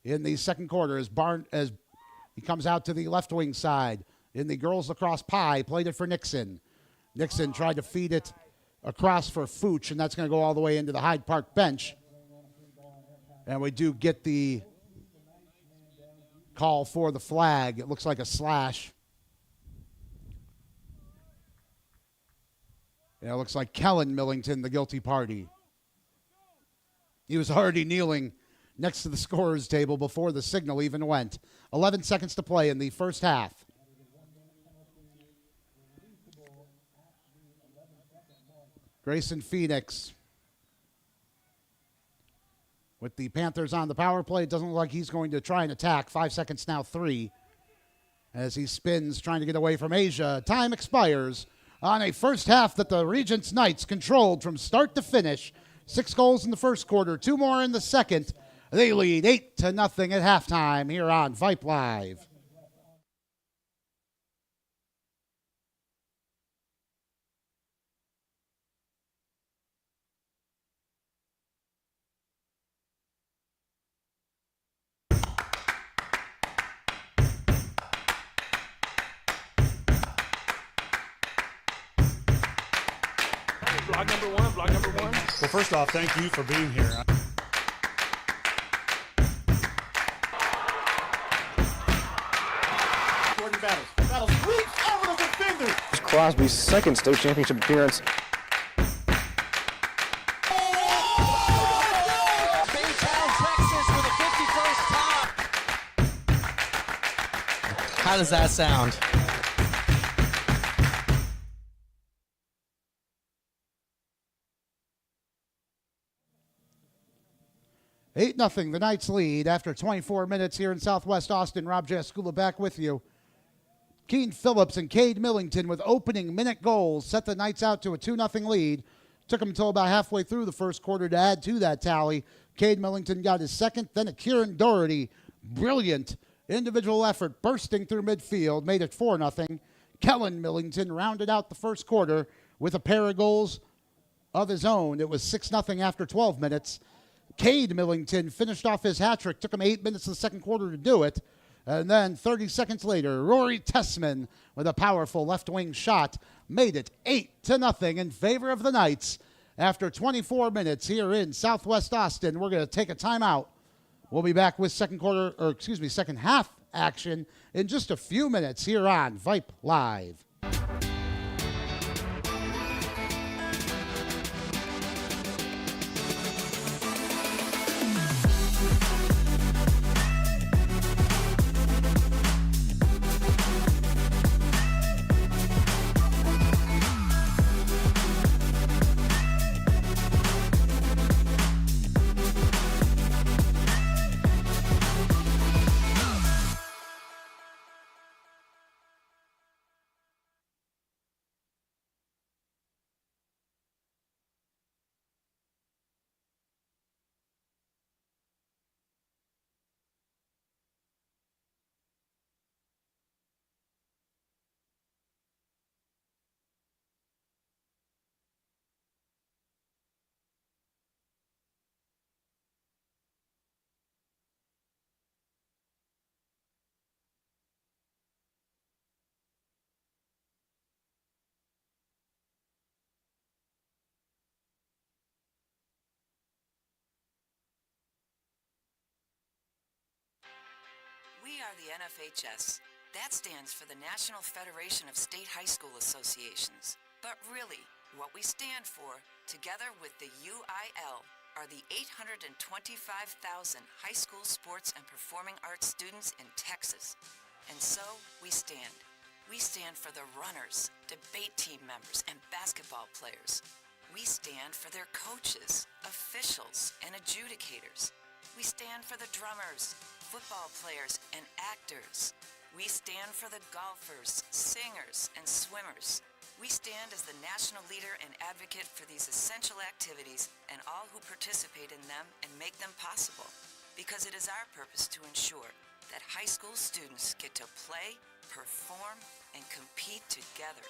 Speaker 1: in the second quarter as he comes out to the left wing side. In the girls lacrosse pie, played it for Nixon. Nixon tried to feed it across for Fuchs, and that's going to go all the way into the Hyde Park bench. And we do get the call for the flag. It looks like a slash. Yeah, it looks like Kellen Millington, the guilty party. He was already kneeling next to the scorer's table before the signal even went. 11 seconds to play in the first half. Grayson Phoenix. With the Panthers on the power play, it doesn't look like he's going to try and attack. 5 seconds now, 3. As he spins, trying to get away from Asia. Time expires on a first half that the Regents Knights controlled from start to finish. 6 goals in the first quarter, 2 more in the second. They lead 8-0 at halftime here on Vype Live.
Speaker 2: Vlog number one.
Speaker 3: Well, first off, thank you for being here.
Speaker 2: Jordan Battles reach over the defender.
Speaker 4: Crosby's second state championship appearance.
Speaker 2: Baytown, Texas with a 51st top.
Speaker 5: How does that sound?
Speaker 1: 8-0, the Knights lead after 24 minutes here in Southwest Austin. Rob Jaskula back with you. Keen Phillips and Cade Millington with opening minute goals set the Knights out to a 2-0 lead. Took them until about halfway through the first quarter to add to that tally. Cade Millington got his second, then a Kieran Doherty. Brilliant individual effort bursting through midfield, made it 4-0. Kellen Millington rounded out the first quarter with a pair of goals of his own. It was 6-0 after 12 minutes. Cade Millington finished off his hat trick. Took him 8 minutes of the second quarter to do it. And then 30 seconds later, Rory Tessman with a powerful left wing shot made it 8-0 in favor of the Knights. After 24 minutes here in Southwest Austin, we're going to take a timeout. We'll be back with second half action in just a few minutes here on Vype Live.
Speaker 7: We are the NFHS. That stands for the National Federation of State High School Associations. But really, what we stand for, together with the UIL, are the 825,000 high school sports and performing arts students in Texas. And so, we stand. We stand for the runners, debate team members, and basketball players. We stand for their coaches, officials, and adjudicators. We stand for the drummers, football players, and actors. We stand for the golfers, singers, and swimmers. We stand as the national leader and advocate for these essential activities and all who participate in them and make them possible. Because it is our purpose to ensure that high school students get to play, perform, and compete together.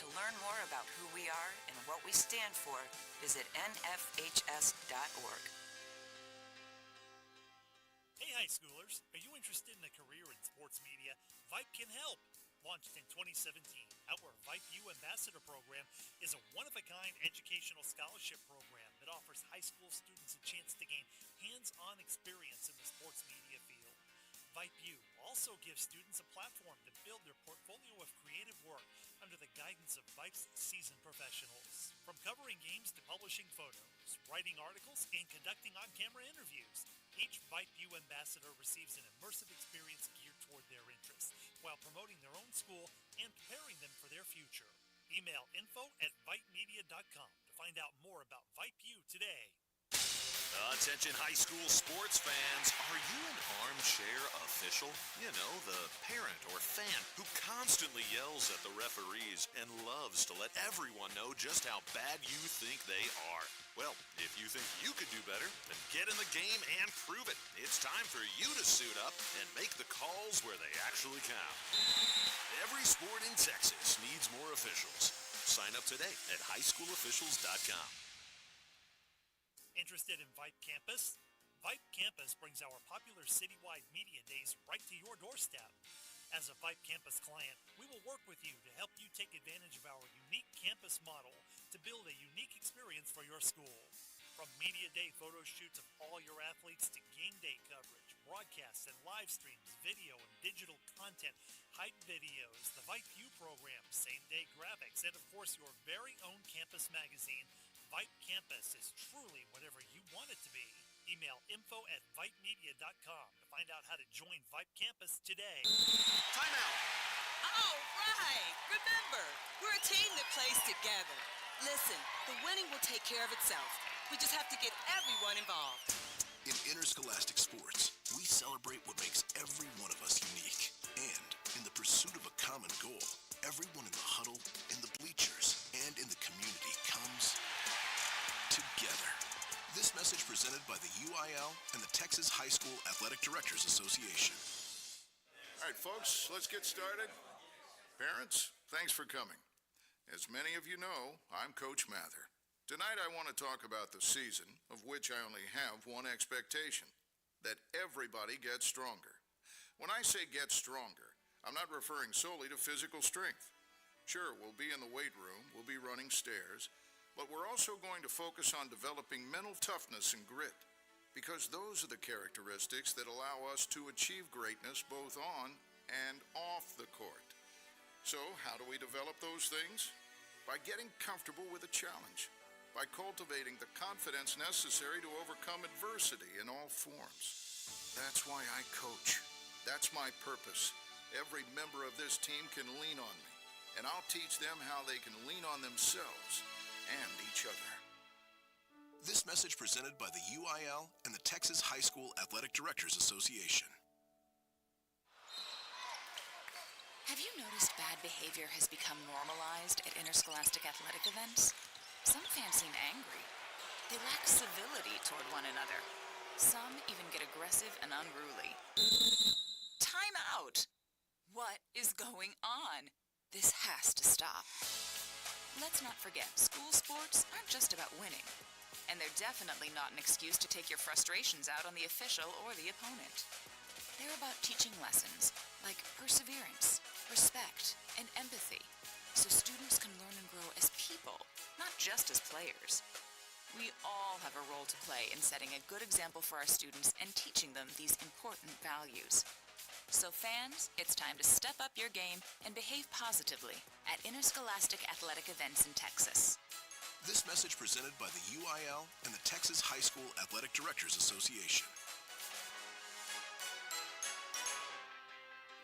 Speaker 7: To learn more about who we are and what we stand for, visit nfhs.org.
Speaker 6: Hey high schoolers, are you interested in a career in sports media? Vype can help. Launched in 2017, our Vype U Ambassador Program is a one-of-a-kind educational scholarship program that offers high school students a chance to gain hands-on experience in the sports media field. Vype U also gives students a platform to build their portfolio of creative work under the guidance of Vype's seasoned professionals. From covering games to publishing photos, writing articles, and conducting on-camera interviews, each Vype U ambassador receives an immersive experience geared toward their interests, while promoting their own school and preparing them for their future. Email info@vypemedia.com to find out more about Vype U today.
Speaker 8: Attention high school sports fans, are you an armchair official? You know, the parent or fan who constantly yells at the referees and loves to let everyone know just how bad you think they are. Well, if you think you could do better, then get in the game and prove it. It's time for you to suit up and make the calls where they actually count. Every sport in Texas needs more officials. Sign up today at highschoolofficials.com.
Speaker 6: Interested in Vype Campus? Vype Campus brings our popular citywide media days right to your doorstep. As a Vype Campus client, we will work with you to help you take advantage of our unique campus model to build a unique experience for your school. From media day photo shoots of all your athletes to game day coverage, broadcasts and live streams, video and digital content, Hyde videos, the Vype U program, same-day graphics, and of course your very own campus magazine, Vype Campus is truly whatever you want it to be. Email info@vypemedia.com to find out how to join Vype Campus today.
Speaker 8: Timeout!
Speaker 7: All right! Remember, we're a team that plays together. Listen, the winning will take care of itself. We just have to get everyone involved.
Speaker 9: In interscholastic sports, we celebrate what makes every one of us unique. And in the pursuit of a common goal, everyone in the huddle, in the bleachers, and in the community comes together. This message presented by the UIL and the Texas High School Athletic Directors Association.
Speaker 10: All right, folks, let's get started. Parents, thanks for coming. As many of you know, I'm Coach Mather. Tonight I want to talk about the season, of which I only have one expectation, that everybody gets stronger. When I say get stronger, I'm not referring solely to physical strength. Sure, we'll be in the weight room, we'll be running stairs, but we're also going to focus on developing mental toughness and grit, because those are the characteristics that allow us to achieve greatness both on and off the court. So, how do we develop those things? By getting comfortable with a challenge, by cultivating the confidence necessary to overcome adversity in all forms. That's why I coach. That's my purpose. Every member of this team can lean on me, and I'll teach them how they can lean on themselves and each other.
Speaker 9: This message presented by the UIL and the Texas High School Athletic Directors Association.
Speaker 7: Have you noticed bad behavior has become normalized at interscholastic athletic events? Some fans seem angry. They lack civility toward one another. Some even get aggressive and unruly. Time out! What is going on? This has to stop. Let's not forget, school sports aren't just about winning. And they're definitely not an excuse to take your frustrations out on the official or the opponent. They're about teaching lessons like perseverance, respect, and empathy, so students can learn and grow as people, not just as players. We all have a role to play in setting a good example for our students and teaching them these important values. So fans, it's time to step up your game and behave positively at interscholastic athletic events in Texas.
Speaker 9: This message presented by the UIL and the Texas High School Athletic Directors Association.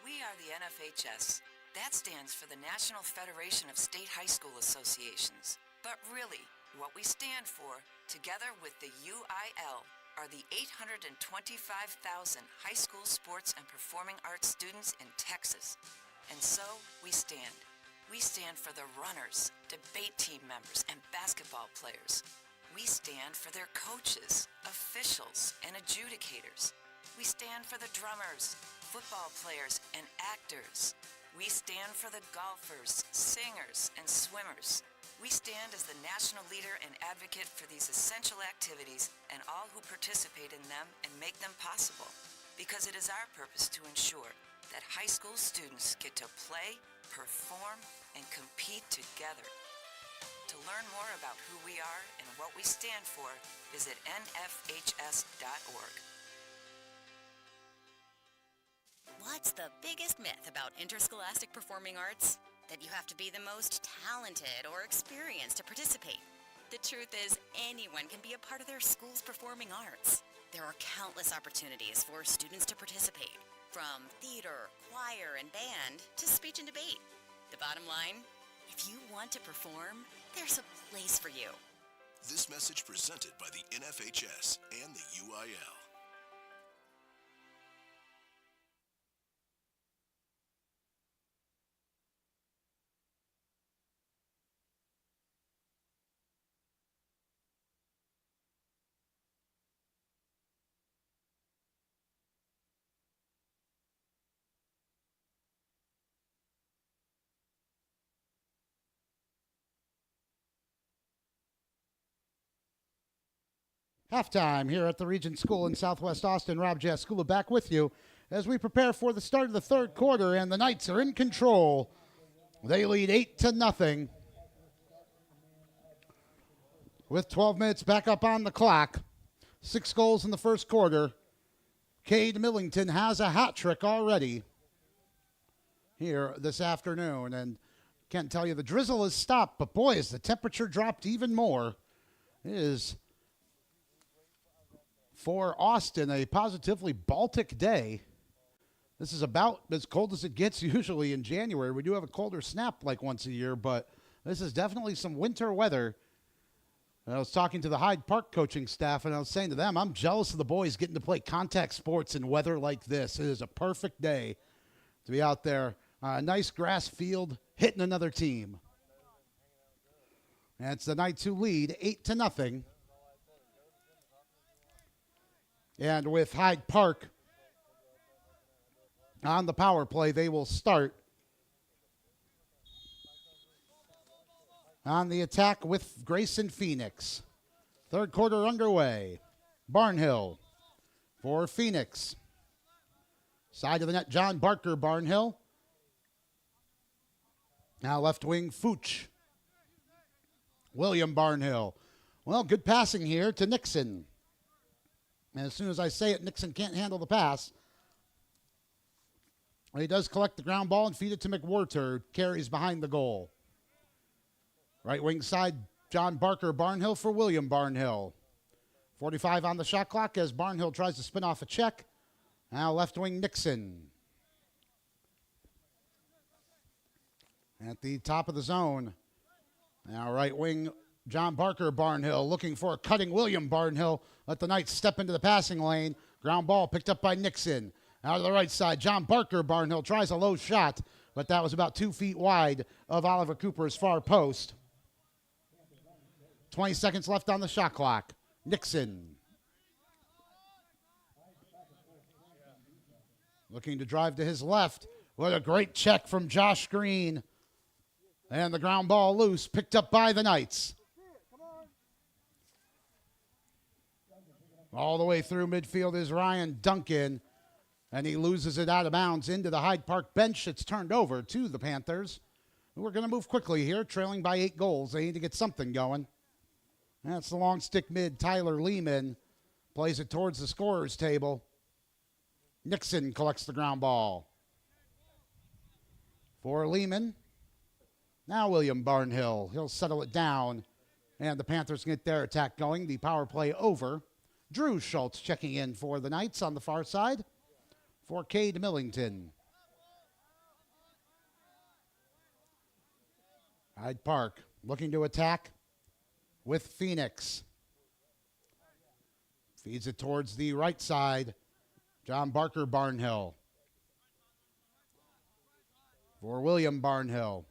Speaker 7: We are the NFHS. That stands for the National Federation of State High School Associations. But really, what we stand for, together with the UIL, are the 825,000 high school sports and performing arts students in Texas. And so, we stand. We stand for the runners, debate team members, and basketball players. We stand for their coaches, officials, and adjudicators. We stand for the drummers, football players, and actors. We stand for the golfers, singers, and swimmers. We stand as the national leader and advocate for these essential activities and all who participate in them and make them possible. Because it is our purpose to ensure that high school students get to play, perform, and compete together. To learn more about who we are and what we stand for, visit nfhs.org.
Speaker 11: What's the biggest myth about interscholastic performing arts? That you have to be the most talented or experienced to participate. The truth is, anyone can be a part of their school's performing arts. There are countless opportunities for students to participate, from theater, choir, and band to speech and debate. The bottom line, if you want to perform, there's a place for you.
Speaker 9: This message presented by the NFHS and the UIL.
Speaker 1: Halftime here at the Regents School in Southwest Austin. Rob Jaskula back with you as we prepare for the start of the third quarter, and the Knights are in control. They lead 8-0 with 12 minutes back up on the clock. 6 goals in the first quarter. Cade Millington has a hat trick already here this afternoon, and can't tell you the drizzle has stopped, but boy, has the temperature dropped even more. It is, for Austin, a positively Baltic day. This is about as cold as it gets usually in January. We do have a colder snap like once a year, but this is definitely some winter weather. And I was talking to the Hyde Park coaching staff, and I was saying to them, I'm jealous of the boys getting to play contact sports in weather like this. It is a perfect day to be out there. Nice grass field, hitting another team. And it's the Knights who lead 8-0. And with Hyde Park on the power play, they will start on the attack with Grayson Phoenix. Third quarter underway. Barnhill for Phoenix. Side of the net, John Barker, Barnhill. Now left wing, Fooch. William Barnhill. Well, good passing here to Nixon. And as soon as I say it, Nixon can't handle the pass. He does collect the ground ball and feed it to McWhorter. Carries behind the goal. Right wing side, John Barker, Barnhill for William Barnhill. 45 on the shot clock as Barnhill tries to spin off a check. Now left wing, Nixon. At the top of the zone. Now right wing, John Barker, Barnhill, looking for a cutting William Barnhill. Let the Knights step into the passing lane. Ground ball picked up by Nixon. Out of the right side, John Barker, Barnhill tries a low shot, but that was about 2 feet wide of Oliver Cooper's far post. 20 seconds left on the shot clock. Nixon. Looking to drive to his left. What a great check from Josh Green. And the ground ball loose, picked up by the Knights. All the way through midfield is Ryan Duncan, and he loses it out of bounds into the Hyde Park bench. It's turned over to the Panthers. We're going to move quickly here, trailing by 8 goals. They need to get something going. That's the long stick mid. Tyler Lehman plays it towards the scorer's table. Nixon collects the ground ball. For Lehman. Now William Barnhill. He'll settle it down. And the Panthers get their attack going. The power play over. Drew Schultz checking in for the Knights on the far side. For Cade Millington. Hyde Park looking to attack with Phoenix. Feeds it towards the right side. John Barker Barnhill. For William Barnhill.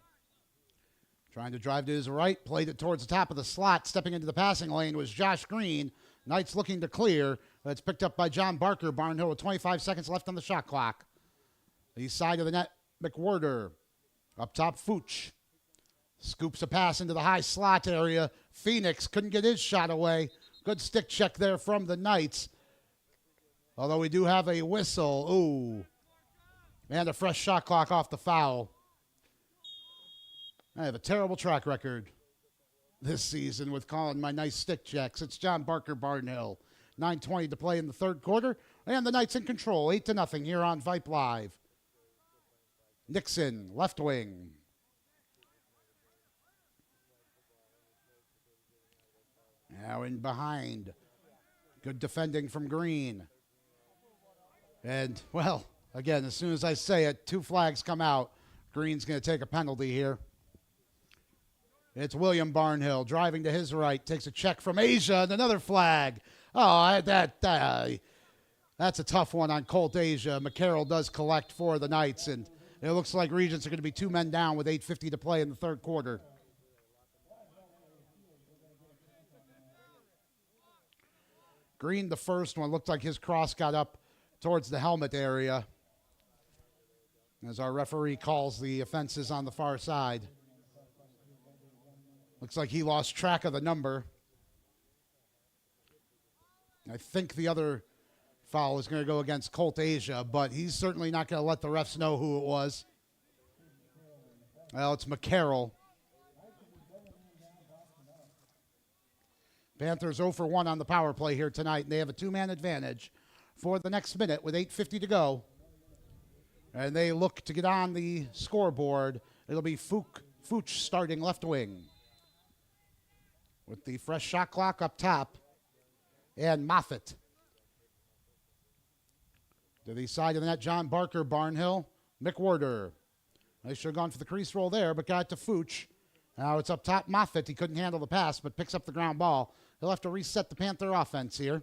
Speaker 1: Trying to drive to his right. Played it towards the top of the slot. Stepping into the passing lane was Josh Green. Knights looking to clear. It's picked up by John Barker Barnhill with 25 seconds left on the shot clock. The side of the net, McWhirter. Up top, Fooch. Scoops a pass into the high slot area. Phoenix couldn't get his shot away. Good stick check there from the Knights. Although we do have a whistle. Ooh. And a fresh shot clock off the foul. I have a terrible track record this season with calling my nice stick checks. It's John Barker Barnhill. 9:20 to play in the third quarter. And the Knights in control. 8-0 here on Vype Live. Nixon, left wing. Now in behind. Good defending from Green. And, well, again, as soon as I say it, 2 flags come out. Green's going to take a penalty here. It's William Barnhill driving to his right. Takes a check from Asia and another flag. Oh, that's a tough one on Colt Asia. McCarroll does collect for the Knights, and it looks like Regents are going to be 2 men down with 8:50 to play in the third quarter. Green, the first one, looked like his cross got up towards the helmet area as our referee calls the offenses on the far side. Looks like he lost track of the number. I think the other foul is going to go against Colt Asia, but he's certainly not going to let the refs know who it was. Well, it's McCarroll. Panthers 0 for 1 on the power play here tonight, and they have a 2-man advantage for the next minute with 8:50 to go. And they look to get on the scoreboard. It'll be Fooch starting left wing with the fresh shot clock up top. And Moffitt. To the side of the net, John Barker Barnhill. McWhirter. They should have gone for the crease roll there, but got it to Fooch. Now it's up top, Moffitt. He couldn't handle the pass, but picks up the ground ball. He'll have to reset the Panther offense here.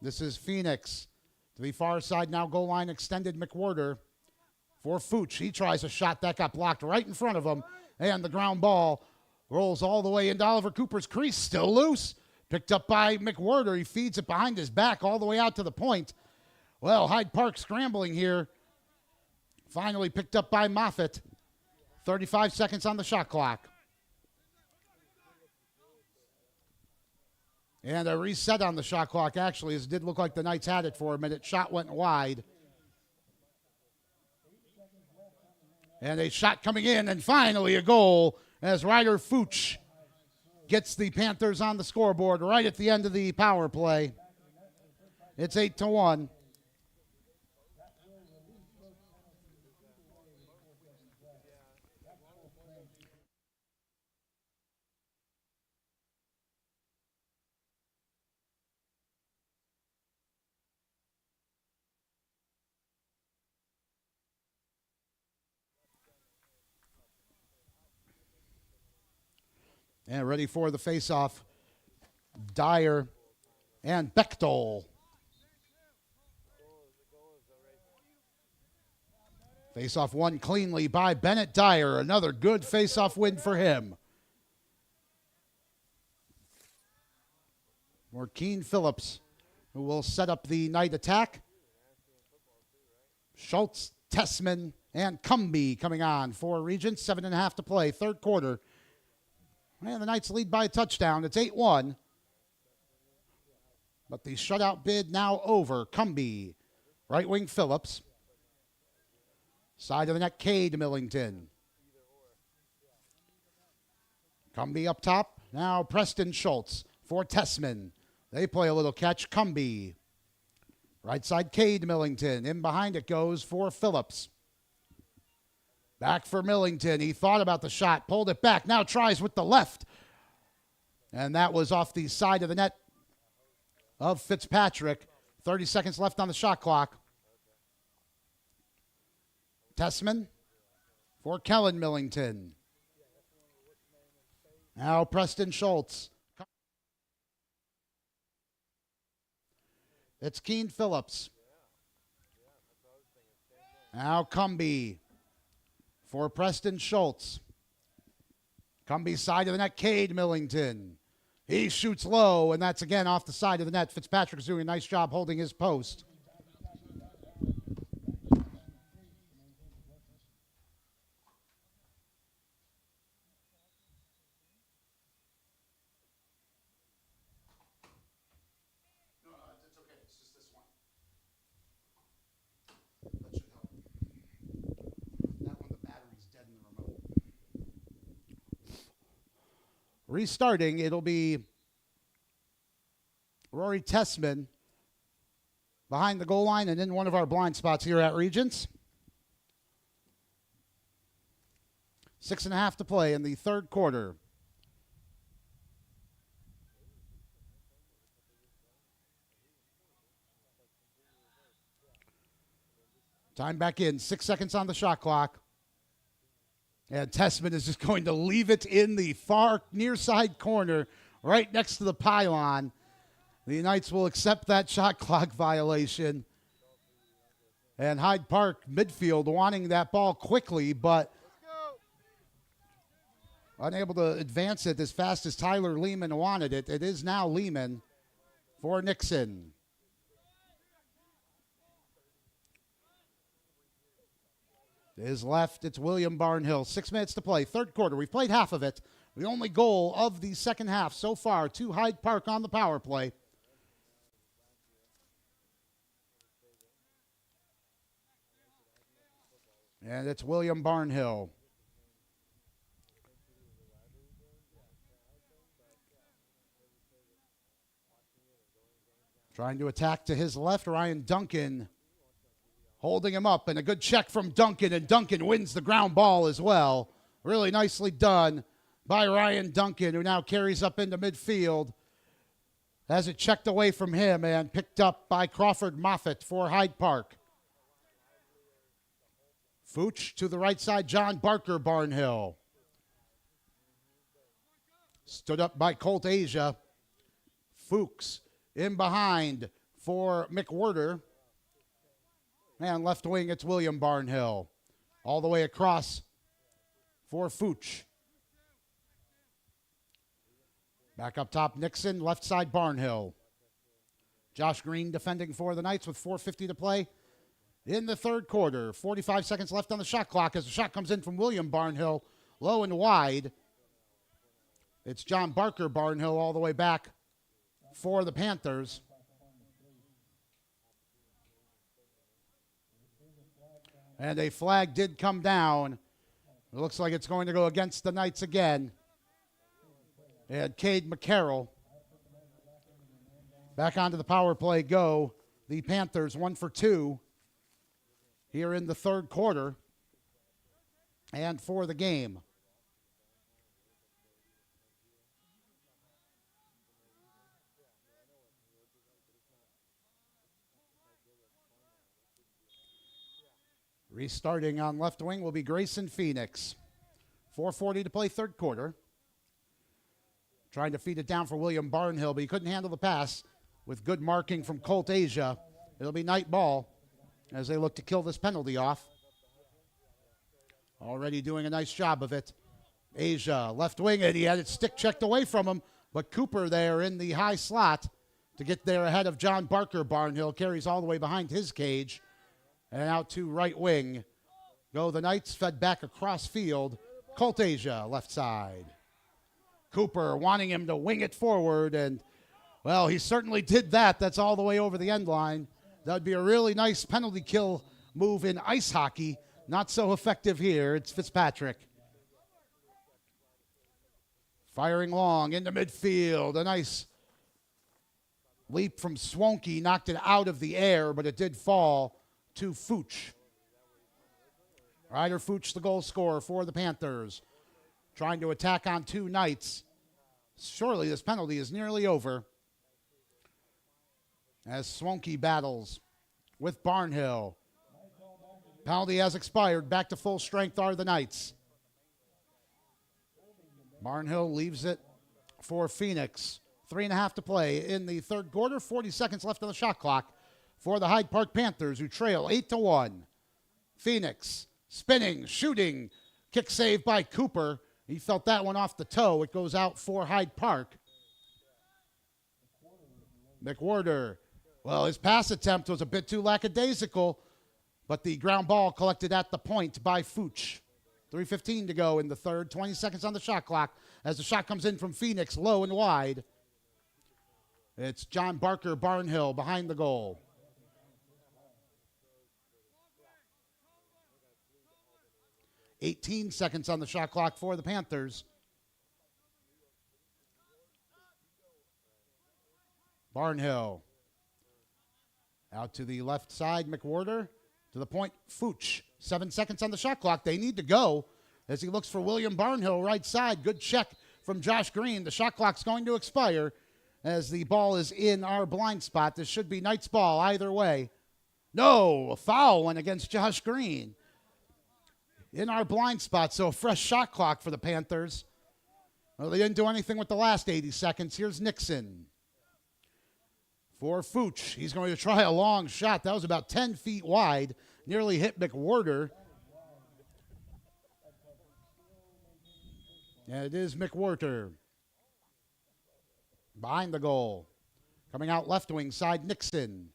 Speaker 1: This is Phoenix. To the far side now, goal line extended, McWhirter. For Fooch. He tries a shot that got blocked right in front of him. And the ground ball rolls all the way into Oliver Cooper's crease. Still loose. Picked up by McWhirter. He feeds it behind his back all the way out to the point. Well, Hyde Park scrambling here. Finally picked up by Moffitt. 35 seconds on the shot clock. And a reset on the shot clock, actually, as it did look like the Knights had it for a minute. Shot went wide. And a shot coming in, and finally a goal as Ryder Fooch gets the Panthers on the scoreboard right at the end of the power play. It's 8-1. And ready for the face-off, Dyer and Bechtel. Face-off won cleanly by Bennett Dyer. Another good face-off win for him. Markeen Phillips, who will set up the night attack. Schultz, Tessman, and Cumby coming on for Regents. 7.5 to play, third quarter. And the Knights lead by a touchdown. It's 8-1. But the shutout bid now over. Cumby, right wing Phillips. Side of the net, Cade Millington. Cumby up top. Now Preston Schultz for Tessman. They play a little catch. Cumby. Right side, Cade Millington. In behind it goes for Phillips. Back for Millington. He thought about the shot, pulled it back, now tries with the left. And that was off the side of the net of Fitzpatrick. 30 seconds left on the shot clock. Tessman for Kellen Millington. Now Preston Schultz. It's Keen Phillips. Now Cumby for Preston Schultz. Cumby side of the net, Cade Millington. He shoots low, and that's again off the side of the net. Fitzpatrick's doing a nice job holding his post. Restarting, it'll be Rory Tessman behind the goal line and in one of our blind spots here at Regents. 6.5 to play in the third quarter. Time back in, 6 seconds on the shot clock. And Tessman is just going to leave it in the far near side corner right next to the pylon. The Knights will accept that shot clock violation. And Hyde Park midfield wanting that ball quickly, but unable to advance it as fast as Tyler Lehman wanted it. It is now Lehman for Nixon. To his left, it's William Barnhill. 6 minutes to play. Third quarter. We've played half of it. The only goal of the second half so far to Hyde Park on the power play. And it's William Barnhill. Trying to attack to his left, Ryan Duncan. Holding him up, and a good check from Duncan, and Duncan wins the ground ball as well. Really nicely done by Ryan Duncan, who now carries up into midfield. Has it checked away from him and picked up by Crawford Moffitt for Hyde Park. Fooch to the right side, John Barker Barnhill. Stood up by Colt Asia. Fuchs in behind for McWhirter. And left wing, it's William Barnhill. All the way across for Fooch. Back up top, Nixon. Left side, Barnhill. Josh Green defending for the Knights with 4:50 to play in the third quarter. 45 seconds left on the shot clock as the shot comes in from William Barnhill. Low and wide. It's John Barker Barnhill all the way back for the Panthers. And a flag did come down. It looks like it's going to go against the Knights again. And Cade McCarroll. Back onto the power play go. The Panthers 1 for 2 here in the third quarter and for the game. Restarting on left wing will be Grayson Phoenix. 4:40 to play third quarter. Trying to feed it down for William Barnhill, but he couldn't handle the pass with good marking from Colt Asia. It'll be Knight ball as they look to kill this penalty off. Already doing a nice job of it. Asia, left wing, and he had it stick checked away from him, but Cooper there in the high slot to get there ahead of John Barker Barnhill. Carries all the way behind his cage. And out to right wing go the Knights, fed back across field. Colt Asia, left side. Cooper wanting him to wing it forward, and, well, he certainly did that. That's all the way over the end line. That would be a really nice penalty kill move in ice hockey. Not so effective here. It's Fitzpatrick. Firing long into midfield. A nice leap from Swonky. Knocked it out of the air, but it did fall to Fooch. Ryder Fuchs, the goal scorer for the Panthers, trying to attack on two Knights. Surely this penalty is nearly over as Swanky battles with Barnhill. Penalty has expired. Back to full strength are the Knights. Barnhill leaves it for Phoenix. 3.5 to play in the third quarter. 40 seconds left on the shot clock for the Hyde Park Panthers, who trail 8-1. Phoenix spinning, shooting, kick save by Cooper. He felt that one off the toe. It goes out for Hyde Park. McWhorter. Well, his pass attempt was a bit too lackadaisical, but the ground ball collected at the point by Fuchs. 3:15 to go in the third. 20 seconds on the shot clock as the shot comes in from Phoenix, low and wide. It's John Barker Barnhill behind the goal. $18 seconds on the shot clock for the Panthers. Barnhill. Out to the left side, McWhorter. To the point, Fuchs. 7 seconds on the shot clock. They need to go as he looks for William Barnhill, right side. Good check from Josh Green. The shot clock's going to expire as the ball is in our blind spot. This should be Knight's ball either way. No, a foul went against Josh Green. In our blind spot, so a fresh shot clock for the Panthers. Well, they didn't do anything with the last 80 seconds. Here's Nixon. For Fuchs, he's going to try a long shot. That was about 10 feet wide. Nearly hit McWhorter. And it is McWhorter. Behind the goal. Coming out left wing side, Nixon.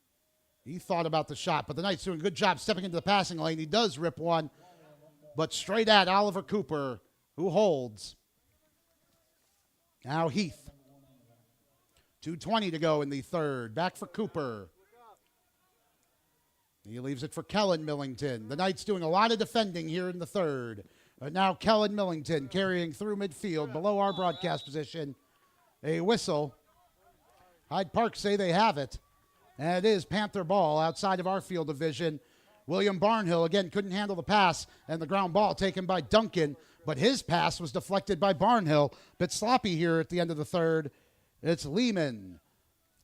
Speaker 1: He thought about the shot, but the Knights doing a good job stepping into the passing lane. He does rip one, but straight at Oliver Cooper, who holds. Now Heath. 2:20 to go in the third. Back for Cooper. He leaves it for Kellen Millington. The Knights doing a lot of defending here in the third. But now Kellen Millington carrying through midfield below our broadcast position. A whistle. Hyde Park say they have it. And it is Panther ball outside of our field of vision. William Barnhill, again, couldn't handle the pass, and the ground ball taken by Duncan. But his pass was deflected by Barnhill. Bit sloppy here at the end of the third. It's Lehman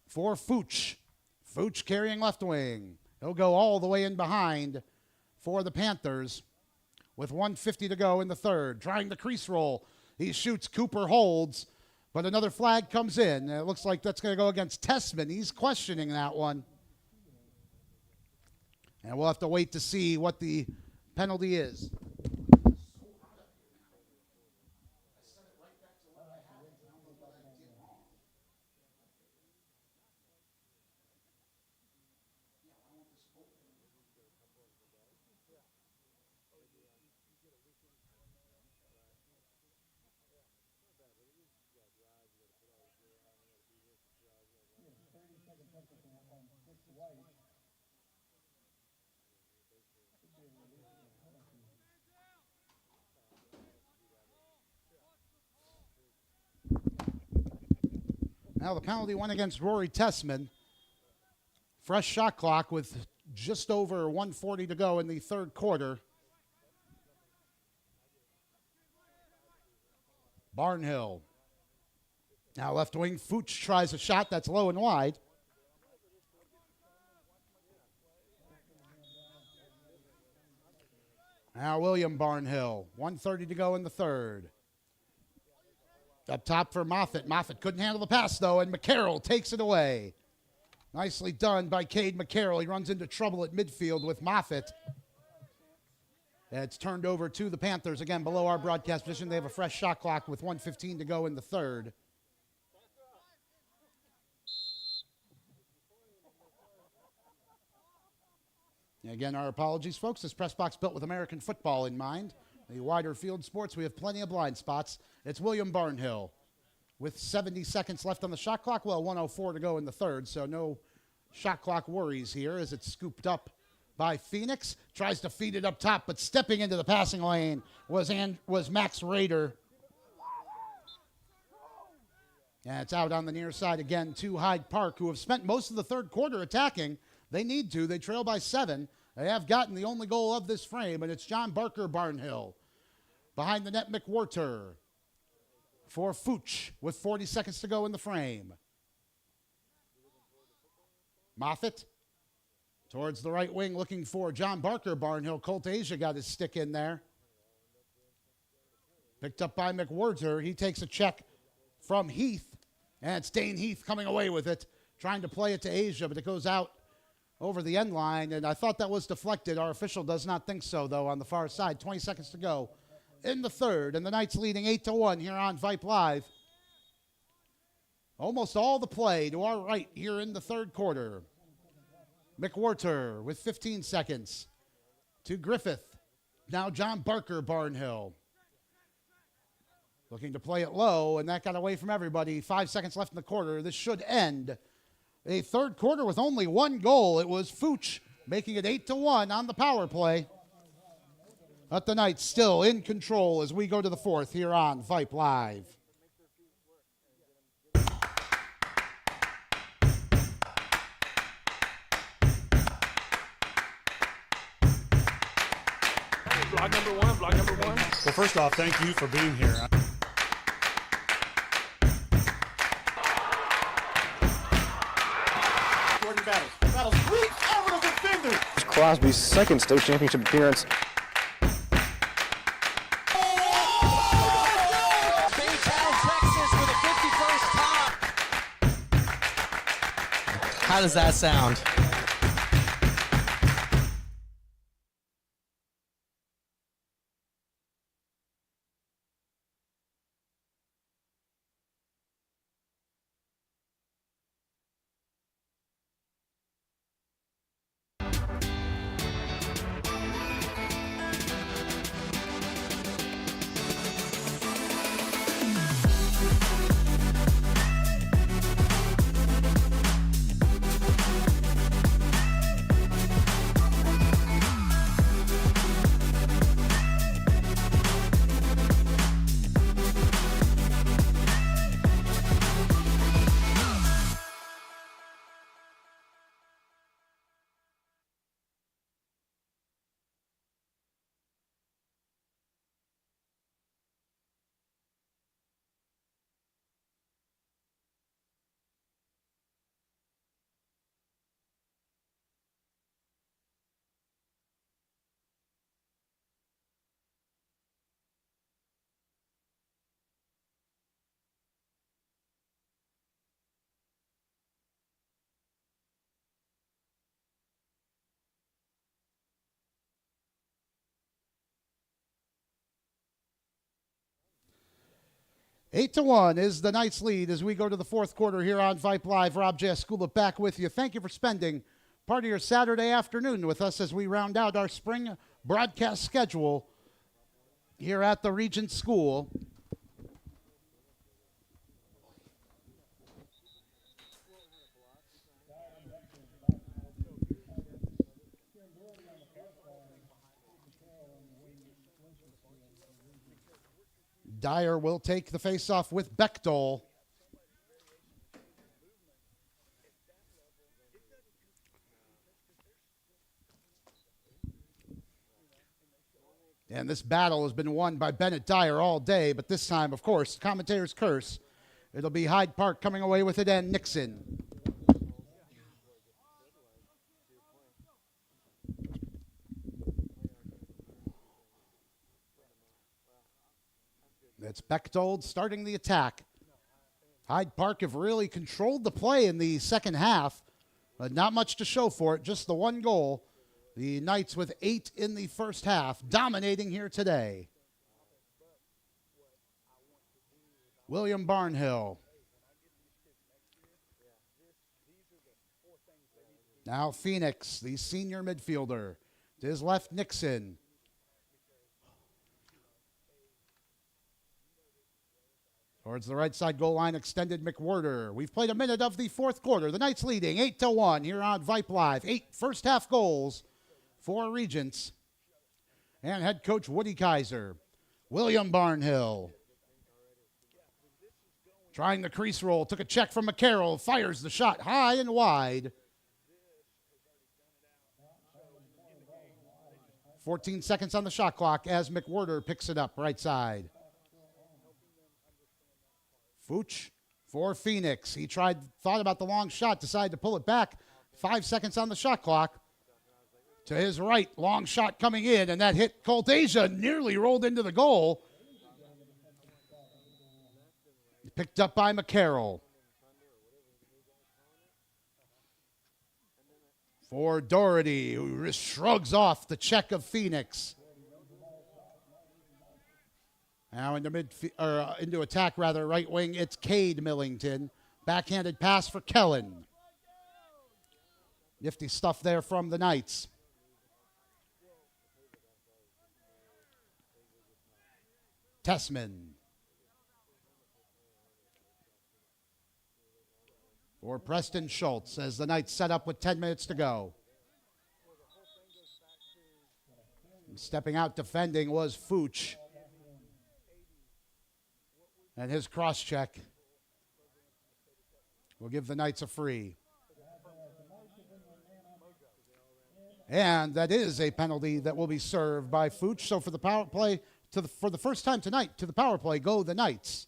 Speaker 1: for Fuchs. Fuchs carrying left wing. He'll go all the way in behind for the Panthers with 1:50 to go in the third. Trying the crease roll. He shoots. Cooper holds, but another flag comes in. It looks like that's going to go against Tessman. He's questioning that one. And we'll have to wait to see what the penalty is. Now the penalty went against Rory Tessman. Fresh shot clock with just over 1:40 to go in the third quarter. Barnhill. Now left wing, Fuchs tries a shot that's low and wide. Now William Barnhill. 1:30 to go in the third. Up top for Moffitt. Moffitt couldn't handle the pass, though, and McCarroll takes it away. Nicely done by Cade McCarroll. He runs into trouble at midfield with Moffitt. It's turned over to the Panthers. Again, below our broadcast position, they have a fresh shot clock with 1:15 to go in the third. And again, our apologies, folks. This press box built with American football in mind. The wider field sports, we have plenty of blind spots. It's William Barnhill with 70 seconds left on the shot clock. Well, 1:04 to go in the third, so no shot clock worries here as it's scooped up by Phoenix. Tries to feed it up top, but stepping into the passing lane was Max Rader. And it's out on the near side again to Hyde Park, who have spent most of the third quarter attacking. They need to. They trail by 7. They have gotten the only goal of this frame, and it's John Barker Barnhill. Behind the net, McWhorter for Fooch with 40 seconds to go in the frame. Moffitt towards the right wing looking for John Barker Barnhill. Colt Asia got his stick in there. Picked up by McWhorter. He takes a check from Heath, and it's Dane Heath coming away with it, trying to play it to Asia, but it goes out over the end line, and I thought that was deflected. Our official does not think so, though, on the far side. 20 seconds to go in the third, and the Knights leading 8-1 here on Vype Live. Almost all the play to our right here in the third quarter. McWhorter with 15 seconds to Griffith. Now John Barker Barnhill. Looking to play it low, and that got away from everybody. 5 seconds left in the quarter. This should end a third quarter with only one goal. It was Fooch making it 8-1 on the power play. But the Knights still in control as we go to the fourth here on Vype Live.
Speaker 3: Vlog number one. Well, first off, thank you for being here.
Speaker 4: Crosby's second state championship appearance.
Speaker 5: How does that sound?
Speaker 1: Eight to 1 is the Knights' lead as we go to the fourth quarter here on Vype Live. Rob Jaskula back with you. Thank you for spending part of your Saturday afternoon with us as we round out our spring broadcast schedule here at the Regents School. Dyer will take the faceoff with Bechtel. And this battle has been won by Bennett Dyer all day, but this time, of course, commentator's curse. It'll be Hyde Park coming away with it and Nixon. It's Bechtold starting the attack. Hyde Park have really controlled the play in the second half, but not much to show for it, just the one goal. The Knights with 8 in the first half, dominating here today. William Barnhill. Now Phoenix, the senior midfielder. To his left, Nixon. Towards the right side goal line, extended McWhorter. We've played a minute of the fourth quarter. The Knights leading 8-1 here on Vype Live. 8 first half goals for Regents. And head coach Woody Kaiser. William Barnhill. Trying the crease roll. Took a check from McCarroll. Fires the shot high and wide. 14 seconds on the shot clock as McWhorter picks it up right side. Fooch for Phoenix. He thought about the long shot, decided to pull it back. 5 seconds on the shot clock. To his right, long shot coming in, and that hit Colt Asia, nearly rolled into the goal. Picked up by McCarroll. For Doherty, who just shrugs off the check of Phoenix. Now into attack, right wing, it's Cade Millington. Backhanded pass for Kellen. Nifty stuff there from the Knights. Tessman. For Preston Schultz as the Knights set up with 10 minutes to go. And stepping out defending was Fooch. And his cross check will give the Knights a free. And that is a penalty that will be served by Fooch. So for the power play, for the first time tonight, to the power play, go the Knights.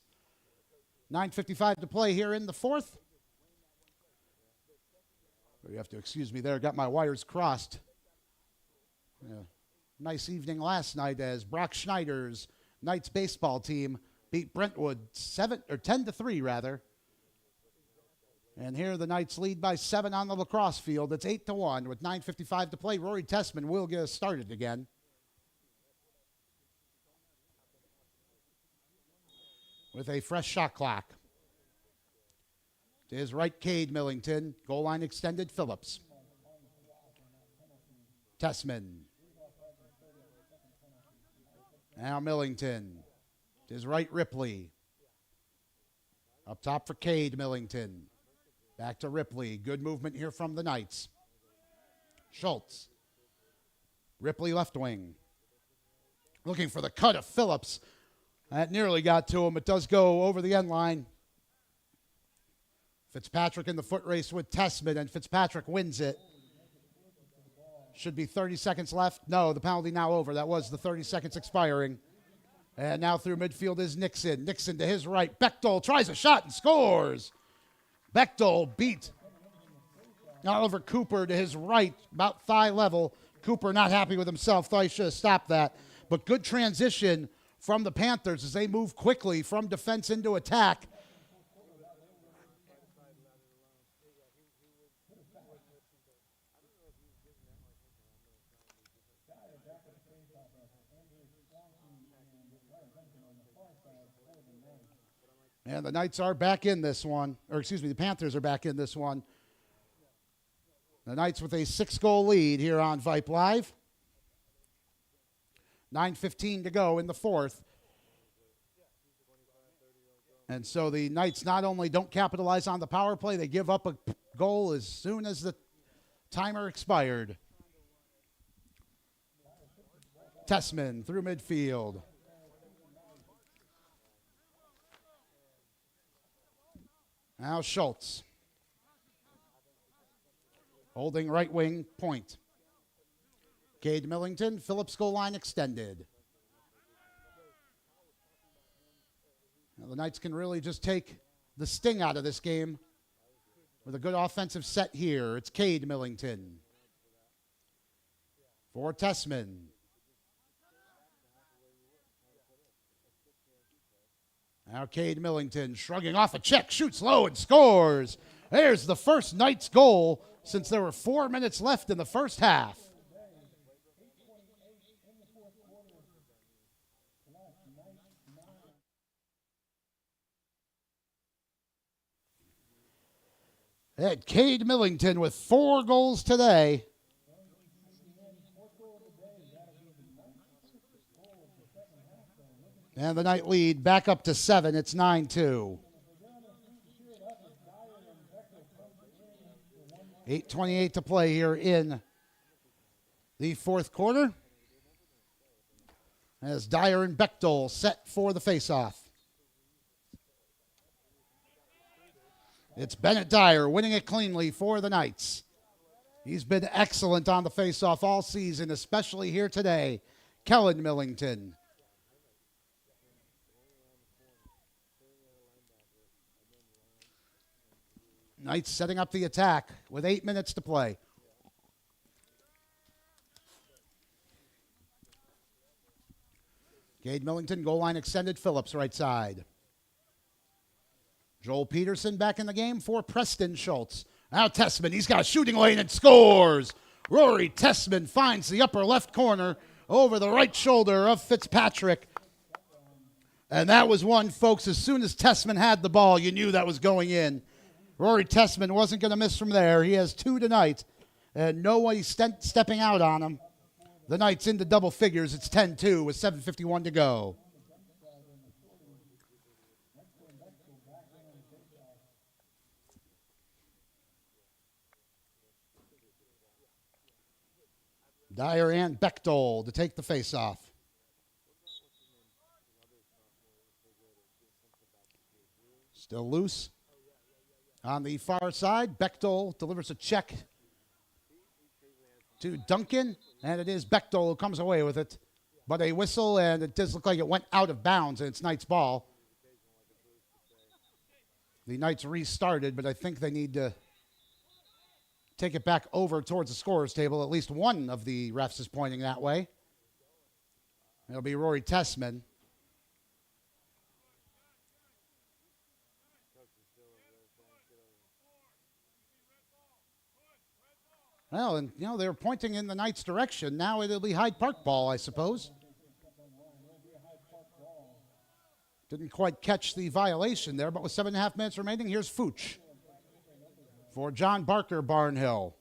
Speaker 1: 9:55 to play here in the fourth. You have to excuse me there, got my wires crossed. Yeah. Nice evening last night as Brock Schneider's Knights baseball team beat Brentwood 10-3 rather. And here the Knights lead by 7 on the lacrosse field. It's 8-1 with 9:55 to play. Rory Tessman will get us started again. With a fresh shot clock. To his right, Cade Millington. Goal line extended, Phillips. Tessman. Now Millington. To his right, Ripley. Up top for Cade Millington. Back to Ripley. Good movement here from the Knights. Schultz. Ripley left wing. Looking for the cut of Phillips. That nearly got to him. It does go over the end line. Fitzpatrick in the foot race with Tessman, and Fitzpatrick wins it. Should be 30 seconds left. No, the penalty now over. That was the 30 seconds expiring. And now through midfield is Nixon. Nixon to his right. Bechtel tries a shot and scores. Bechtel beat Oliver Cooper to his right, about thigh level. Cooper not happy with himself. Thought he should have stopped that. But good transition from the Panthers as they move quickly from defense into attack. And the Knights are back in this one. The Panthers are back in this one. The Knights with a 6-goal lead here on Vype Live. 9:15 to go in the fourth. And so the Knights not only don't capitalize on the power play, they give up a goal as soon as the timer expired. Tessman through midfield. Now Schultz. Holding right wing, point. Cade Millington, Phillips goal line extended. Now the Knights can really just take the sting out of this game with a good offensive set here. It's Cade Millington. For Tessman. Now Cade Millington shrugging off a check, shoots low and scores. There's the first Knights goal since there were 4 minutes left in the first half. And Cade Millington with 4 goals today. And the Knight lead back up to 7. It's 9-2. 8:28 to play here in the fourth quarter. As Dyer and Bechtel set for the faceoff. It's Bennett Dyer winning it cleanly for the Knights. He's been excellent on the faceoff all season, especially here today. Kellen Millington. Knights setting up the attack with 8 minutes to play. Cade Millington, goal line extended. Phillips, right side. Joel Peterson back in the game for Preston Schultz. Now Tessman, he's got a shooting lane and scores. Rory Tessman finds the upper left corner over the right shoulder of Fitzpatrick. And that was one, folks, as soon as Tessman had the ball, you knew that was going in. Rory Tessman wasn't going to miss from there. He has 2 tonight, and nobody stepping out on him. The Knights into double figures. It's 10-2 with 7:51 to go. Dyer and Bechtold to take the faceoff. Still loose. On the far side, Bechtold delivers a check to Duncan, and it is Bechtold who comes away with it. But a whistle, and it does look like it went out of bounds, and it's Knights' ball. The Knights restarted, but I think they need to take it back over towards the scorer's table. At least one of the refs is pointing that way. It'll be Rory Tessman. Well, and, you know, they were pointing in the Knights' direction. Now it'll be Hyde Park ball, I suppose. Didn't quite catch the violation there, but with 7.5 minutes remaining, here's Fooch for John Barker Barnhill.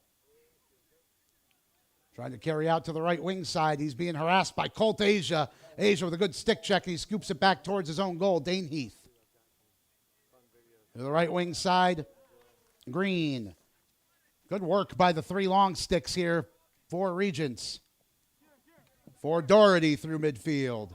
Speaker 1: Trying to carry out to the right wing side. He's being harassed by Colt Asia. Asia with a good stick check. He scoops it back towards his own goal. Dane Heath. To the right wing side, Green. Good work by the 3 long sticks here for Regents. For Doherty through midfield.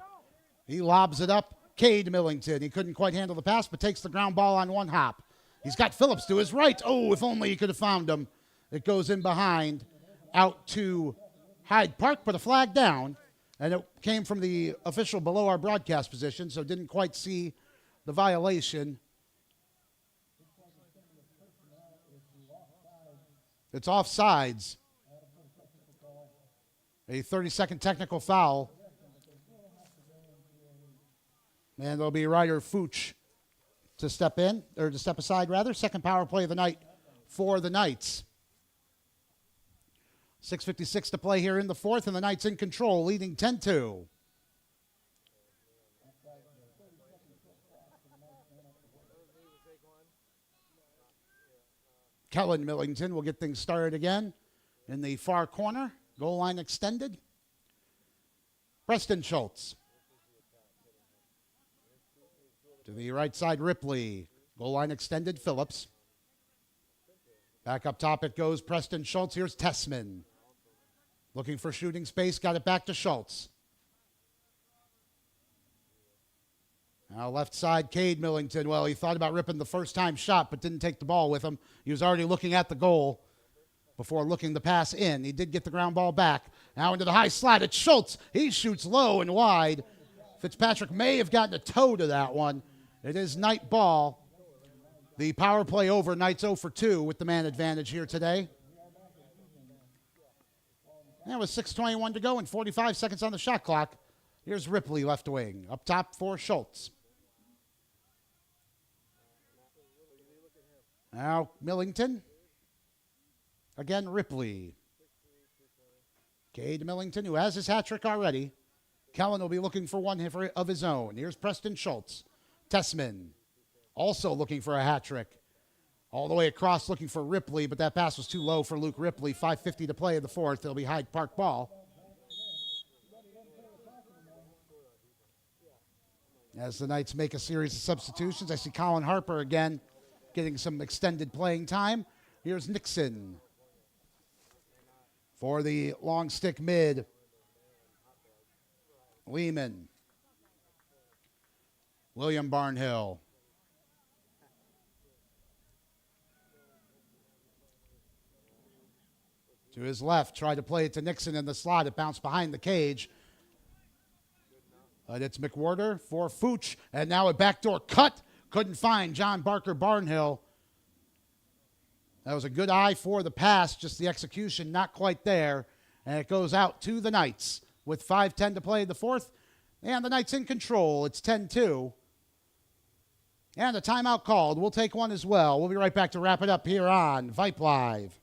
Speaker 1: He lobs it up. Cade Millington. He couldn't quite handle the pass, but takes the ground ball on one hop. He's got Phillips to his right. Oh, if only he could have found him. It goes in behind, out to Hyde Park, but a flag down. And it came from the official below our broadcast position, so didn't quite see the violation. It's offsides. A 30-second technical foul. And there'll be Ryder Fooch to step in, or to step aside, rather. Second power play of the night for the Knights. 6:56 to play here in the fourth, and the Knights in control, leading 10-2. Kellen Millington will get things started again in the far corner. Goal line extended. Preston Schultz. To the right side, Ripley. Goal line extended, Phillips. Back up top it goes, Preston Schultz. Here's Tessman. Looking for shooting space, got it back to Schultz. Now left side, Cade Millington. Well, he thought about ripping the first-time shot, but didn't take the ball with him. He was already looking at the goal before looking the pass in. He did get the ground ball back. Now into the high slot. It's Schultz. He shoots low and wide. Fitzpatrick may have gotten a toe to that one. It is Knight ball. The power play over. Knights 0 for 2 with the man advantage here today. That was 6:21 to go and 45 seconds on the shot clock. Here's Ripley left wing. Up top for Schultz. Now Millington. Again, Ripley. Cade Millington, who has his hat trick already. Kellen will be looking for one of his own. Here's Preston Schultz. Tessman also looking for a hat trick. All the way across looking for Ripley, but that pass was too low for Luke Ripley. 5:50 to play in the fourth. It'll be Hyde Park ball. As the Knights make a series of substitutions, I see Colin Harper again getting some extended playing time. Here's Nixon for the long stick mid. Lehman. William Barnhill. To his left, tried to play it to Nixon in the slot. It bounced behind the cage. But it's McWhorter for Fooch. And now a backdoor cut. Couldn't find John Barker Barnhill. That was a good eye for the pass, just the execution not quite there. And it goes out to the Knights with 5:10 to play in the fourth. And the Knights in control. It's 10-2. And a timeout called. We'll take one as well. We'll be right back to wrap it up here on Vype Live.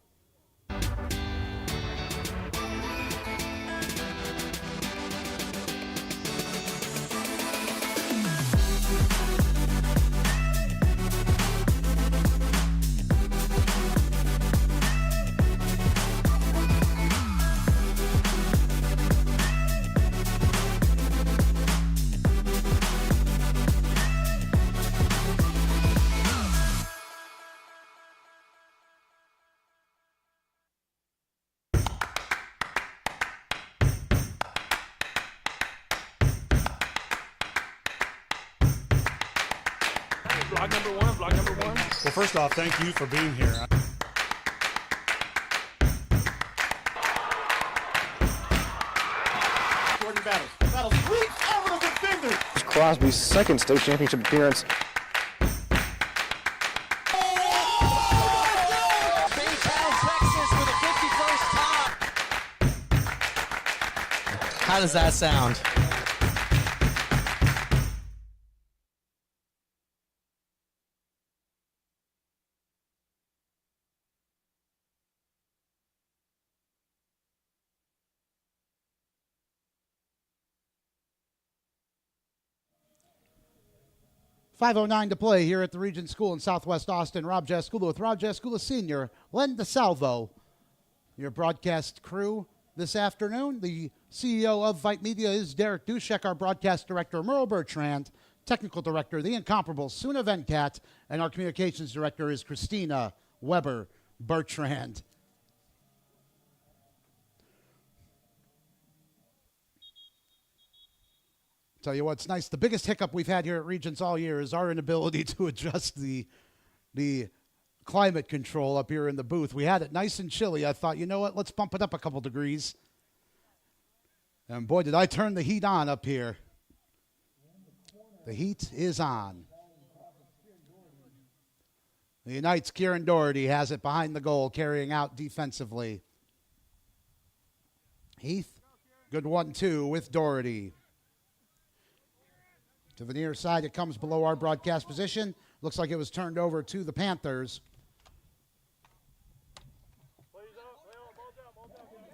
Speaker 3: Vlog number one. Well, first off, thank you for being here.
Speaker 2: Jordan Battles reach over the defender.
Speaker 4: Crosby's second state championship appearance.
Speaker 2: Baytown, Texas for the 51st time.
Speaker 5: How does that sound?
Speaker 1: 5:09 to play here at the Regents School in Southwest Austin. Rob Jaskula with Rob Jaskula Sr., Len DeSalvo, your broadcast crew this afternoon. The CEO of Vype Media is Derek Dushek, our broadcast director, Merle Bertrand, technical director, the incomparable Suna Venkat, and our communications director is Christina Weber Bertrand. Tell you what's nice, the biggest hiccup we've had here at Regents all year is our inability to adjust the climate control up here in the booth. We had it nice and chilly. I thought, you know what, let's bump it up a couple degrees. And boy, did I turn the heat on up here. The heat is on. The Knights, Kieran Doherty has it behind the goal, carrying out defensively. Heath, good 1-2 with Doherty. To the near side, it comes below our broadcast position. Looks like it was turned over to the Panthers.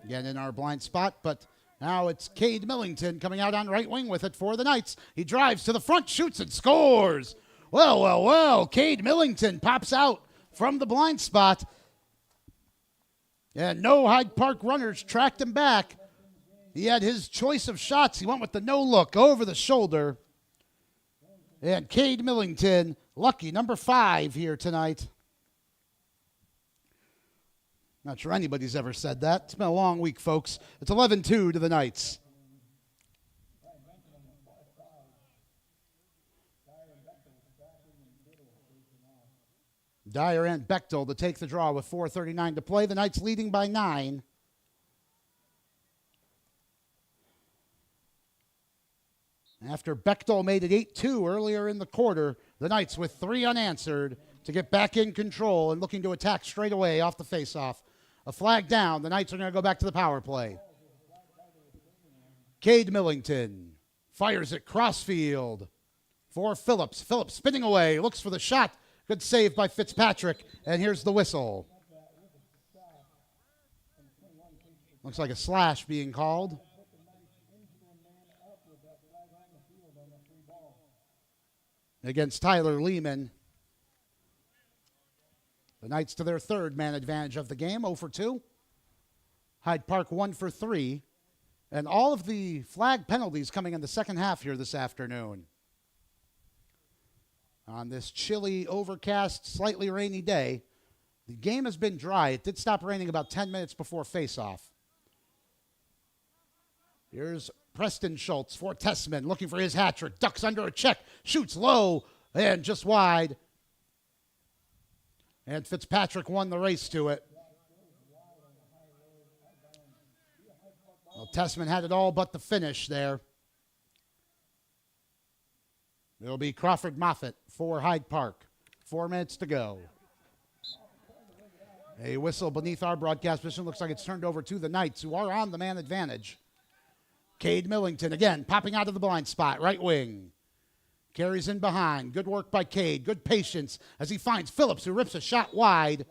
Speaker 1: Again in our blind spot, but now it's Cade Millington coming out on right wing with it for the Knights. He drives to the front, shoots and scores. Well. Cade Millington pops out from the blind spot. And no Hyde Park runners tracked him back. He had his choice of shots. He went with the no look over the shoulder. And Cade Millington, lucky number 5 here tonight. Not sure anybody's ever said that. It's been a long week, folks. It's 11-2 to the Knights. Dyer and Bechtel to take the draw with 4:39 to play. The Knights leading by 9. After Bechtel made it 8-2 earlier in the quarter, the Knights with 3 unanswered to get back in control and looking to attack straight away off the faceoff. A flag down. The Knights are going to go back to the power play. Cade Millington fires it crossfield for Phillips. Phillips spinning away, looks for the shot. Good save by Fitzpatrick, and here's the whistle. Looks like a slash being called. Against Tyler Lehman. The Knights to their 3rd man advantage of the game, 0 for 2. Hyde Park 1 for 3. And all of the flag penalties coming in the second half here this afternoon. On this chilly, overcast, slightly rainy day, the game has been dry. It did stop raining about 10 minutes before faceoff. Here's Preston Schultz for Tessman, looking for his hat trick. Ducks under a check, shoots low, and just wide. And Fitzpatrick won the race to it. Tessman had it all but the finish there. It'll be Crawford Moffitt for Hyde Park. 4 minutes to go. A whistle beneath our broadcast position. Looks like it's turned over to the Knights, who are on the man advantage. Cade Millington again popping out of the blind spot, right wing. Carries in behind. Good work by Cade. Good patience as he finds Phillips, who rips a shot wide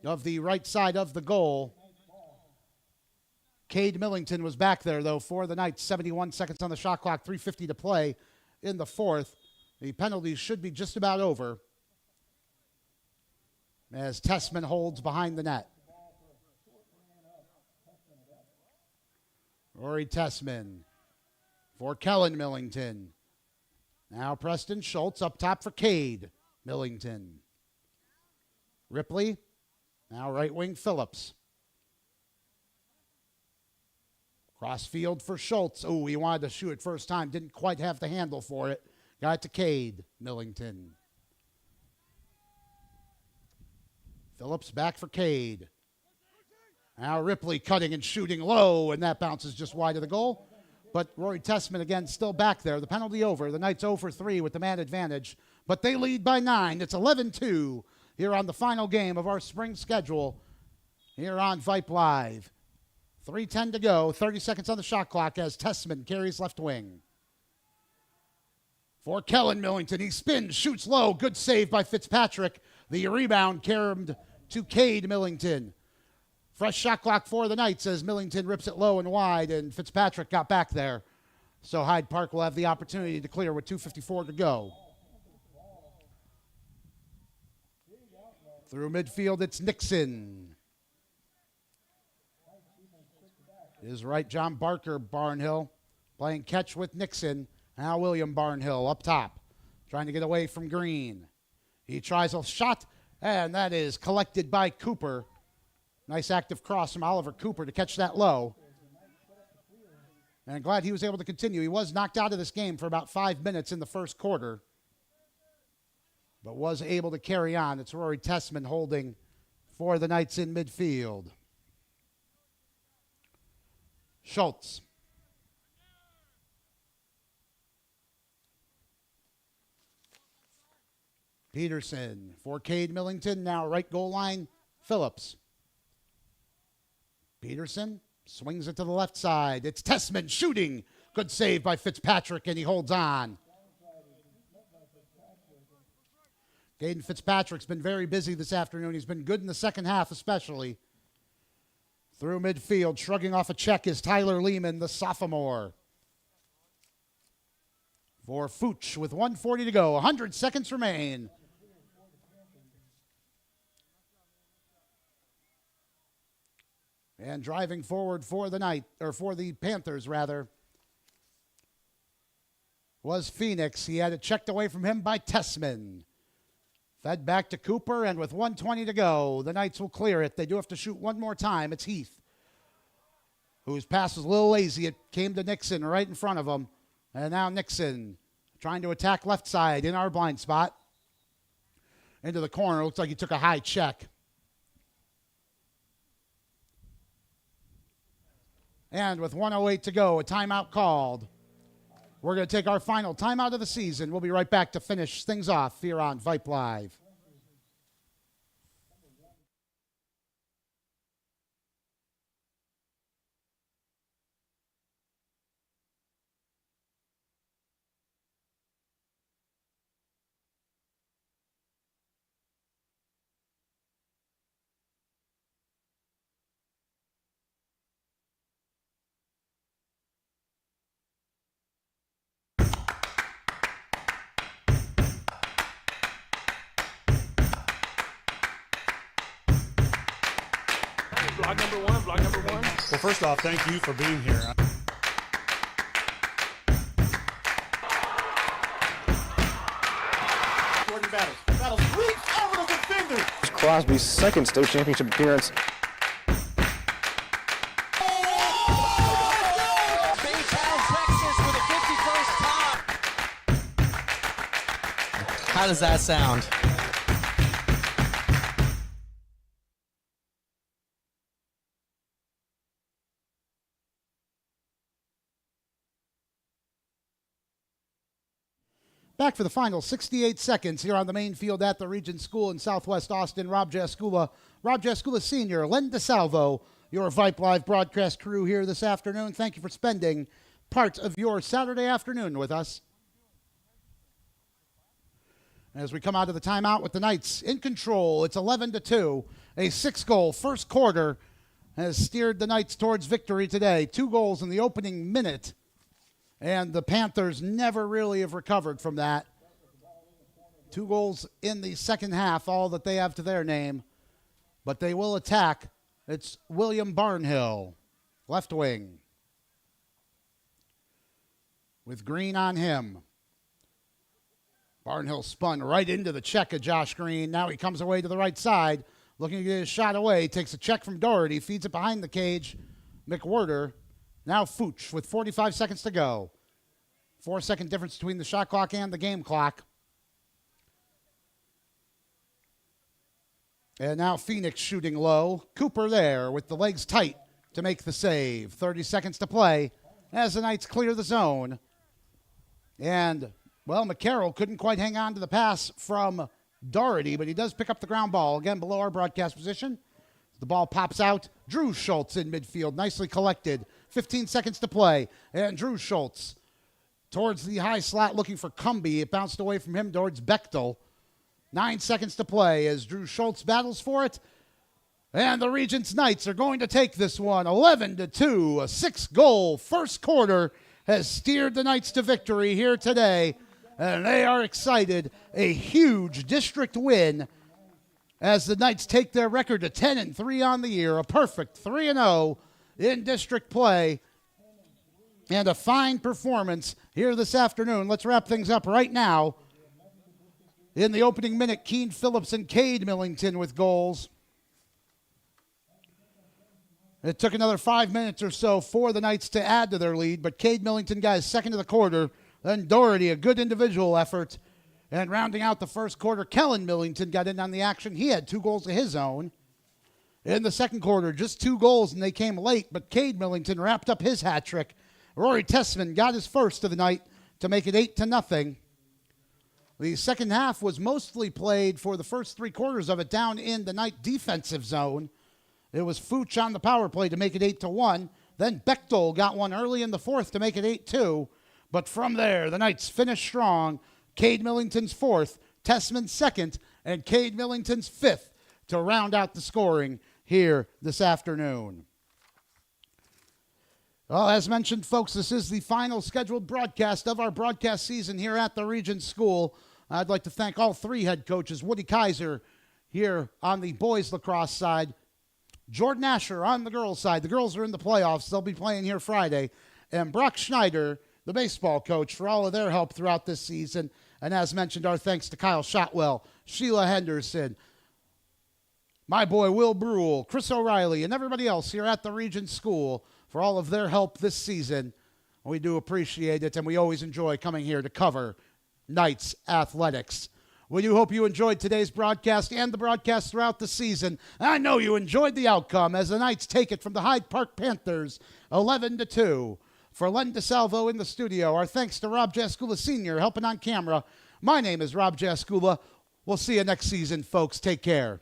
Speaker 1: of the right side of the goal. Cade Millington was back there, though, for the Knights. 71 seconds on the shot clock, 3:50 to play in the fourth. The penalties should be just about over as Tessman holds behind the net. Rory Tessman for Kellen Millington. Now Preston Schultz up top for Cade Millington. Ripley, now right wing Phillips. Cross field for Schultz. Oh, he wanted to shoot it first time. Didn't quite have the handle for it. Got it to Cade Millington. Phillips back for Cade. Now Ripley cutting and shooting low, and that bounces just wide of the goal. But Rory Tessman, again, still back there. The penalty over. The Knights 0 for 3 with the man advantage. But they lead by 9. It's 11-2 here on the final game of our spring schedule here on Vype Live. 3:10 to go. 30 seconds on the shot clock as Tessman carries left wing. For Kellen Millington, he spins, shoots low. Good save by Fitzpatrick. The rebound carried to Cade Millington. Fresh shot clock for the Knights as Millington rips it low and wide, and Fitzpatrick got back there. So Hyde Park will have the opportunity to clear with 2:54 to go. Through midfield, it's Nixon. Is right, John Barker, Barnhill, playing catch with Nixon. Now William Barnhill up top, trying to get away from Green. He tries a shot, and that is collected by Cooper. Nice active cross from Oliver Cooper to catch that low. And glad he was able to continue. He was knocked out of this game for about 5 minutes in the first quarter, but was able to carry on. It's Rory Tessman holding for the Knights in midfield. Schultz. Peterson for Cade Millington. Now right goal line, Phillips. Peterson swings it to the left side. It's Tessman shooting. Good save by Fitzpatrick, and he holds on. Caden Fitzpatrick's been very busy this afternoon. He's been good in the second half especially. Through midfield, shrugging off a check is Tyler Lehman, the sophomore. For Fooch with 1:40 to go. 100 seconds remain. And driving forward for the Panthers, was Phoenix. He had it checked away from him by Tessman. Fed back to Cooper, and with 1:20 to go, the Knights will clear it. They do have to shoot one more time. It's Heath, whose pass was a little lazy. It came to Nixon right in front of him. And now Nixon trying to attack left side in our blind spot. Into the corner. Looks like he took a high check. And with 1:08 to go, a timeout called. We're going to take our final timeout of the season. We'll be right back to finish things off here on Vype Live.
Speaker 3: Block number one. Well, first off, thank you for being here.
Speaker 2: Jordan Battles leaps over the defender.
Speaker 4: Crosby's second state championship appearance.
Speaker 5: How does that sound?
Speaker 1: Back for the final 68 seconds here on the main field at the Regents School in Southwest Austin. Rob Jaskula Sr., Len DeSalvo, your Vype Live broadcast crew here this afternoon. Thank you for spending part of your Saturday afternoon with us. As we come out of the timeout with the Knights in control, it's 11-2. A 6-goal first quarter has steered the Knights towards victory today. 2 goals in the opening minute. And the Panthers never really have recovered from that. 2 goals in the second half, all that they have to their name. But they will attack. It's William Barnhill, left wing, with Green on him. Barnhill spun right into the check of Josh Green. Now he comes away to the right side, looking to get his shot away. Takes a check from Doherty, feeds it behind the cage. McWhirter. Now Fooch with 45 seconds to go. 4-second difference between the shot clock and the game clock. And now Phoenix shooting low. Cooper there with the legs tight to make the save. 30 seconds to play as the Knights clear the zone. And, well, McCarroll couldn't quite hang on to the pass from Doherty, but he does pick up the ground ball. Again, below our broadcast position. The ball pops out. Drew Schultz in midfield. Nicely collected. 15 seconds to play. And Drew Schultz towards the high slot looking for Cumby. It bounced away from him towards Bechtel. 9 seconds to play as Drew Schultz battles for it. And the Regents Knights are going to take this one 11-2. A 6-goal first quarter has steered the Knights to victory here today. And they are excited. A huge district win as the Knights take their record to 10-3 on the year. A perfect 3-0 in district play. And a fine performance here this afternoon. Let's wrap things up right now. In the opening minute, Keene Phillips and Cade Millington with goals. It took another 5 minutes or so for the Knights to add to their lead, but Cade Millington got his second of the quarter. Then Doherty, a good individual effort. And rounding out the first quarter, Kellen Millington got in on the action. He had 2 goals of his own. In the second quarter, just 2 goals, and they came late, but Cade Millington wrapped up his hat trick. Rory Tessman got his first of the night to make it 8-0. The second half was mostly played for the first 3 quarters of it down in the Knight defensive zone. It was Fooch on the power play to make it 8-1. Then Bechtel got one early in the fourth to make it 8-2. But from there, the Knights finished strong. Cade Millington's fourth, Tessman's second, and Cade Millington's fifth to round out the scoring here this afternoon. Well, as mentioned, folks, this is the final scheduled broadcast of our broadcast season here at the Regents School. I'd like to thank all 3 head coaches, Woody Kaiser here on the boys lacrosse side, Jordan Asher on the girls side. The girls are in the playoffs. They'll be playing here Friday. And Brock Schneider, the baseball coach, for all of their help throughout this season. And as mentioned, our thanks to Kyle Shotwell, Sheila Henderson, my boy Will Brule, Chris O'Reilly, and everybody else here at the Regents School for all of their help this season. We do appreciate it, and we always enjoy coming here to cover Knights athletics. We do hope you enjoyed today's broadcast and the broadcast throughout the season. I know you enjoyed the outcome as the Knights take it from the Hyde Park Panthers 11-2. For Len DeSalvo in the studio, our thanks to Rob Jaskula Sr. helping on camera. My name is Rob Jaskula. We'll see you next season, folks. Take care.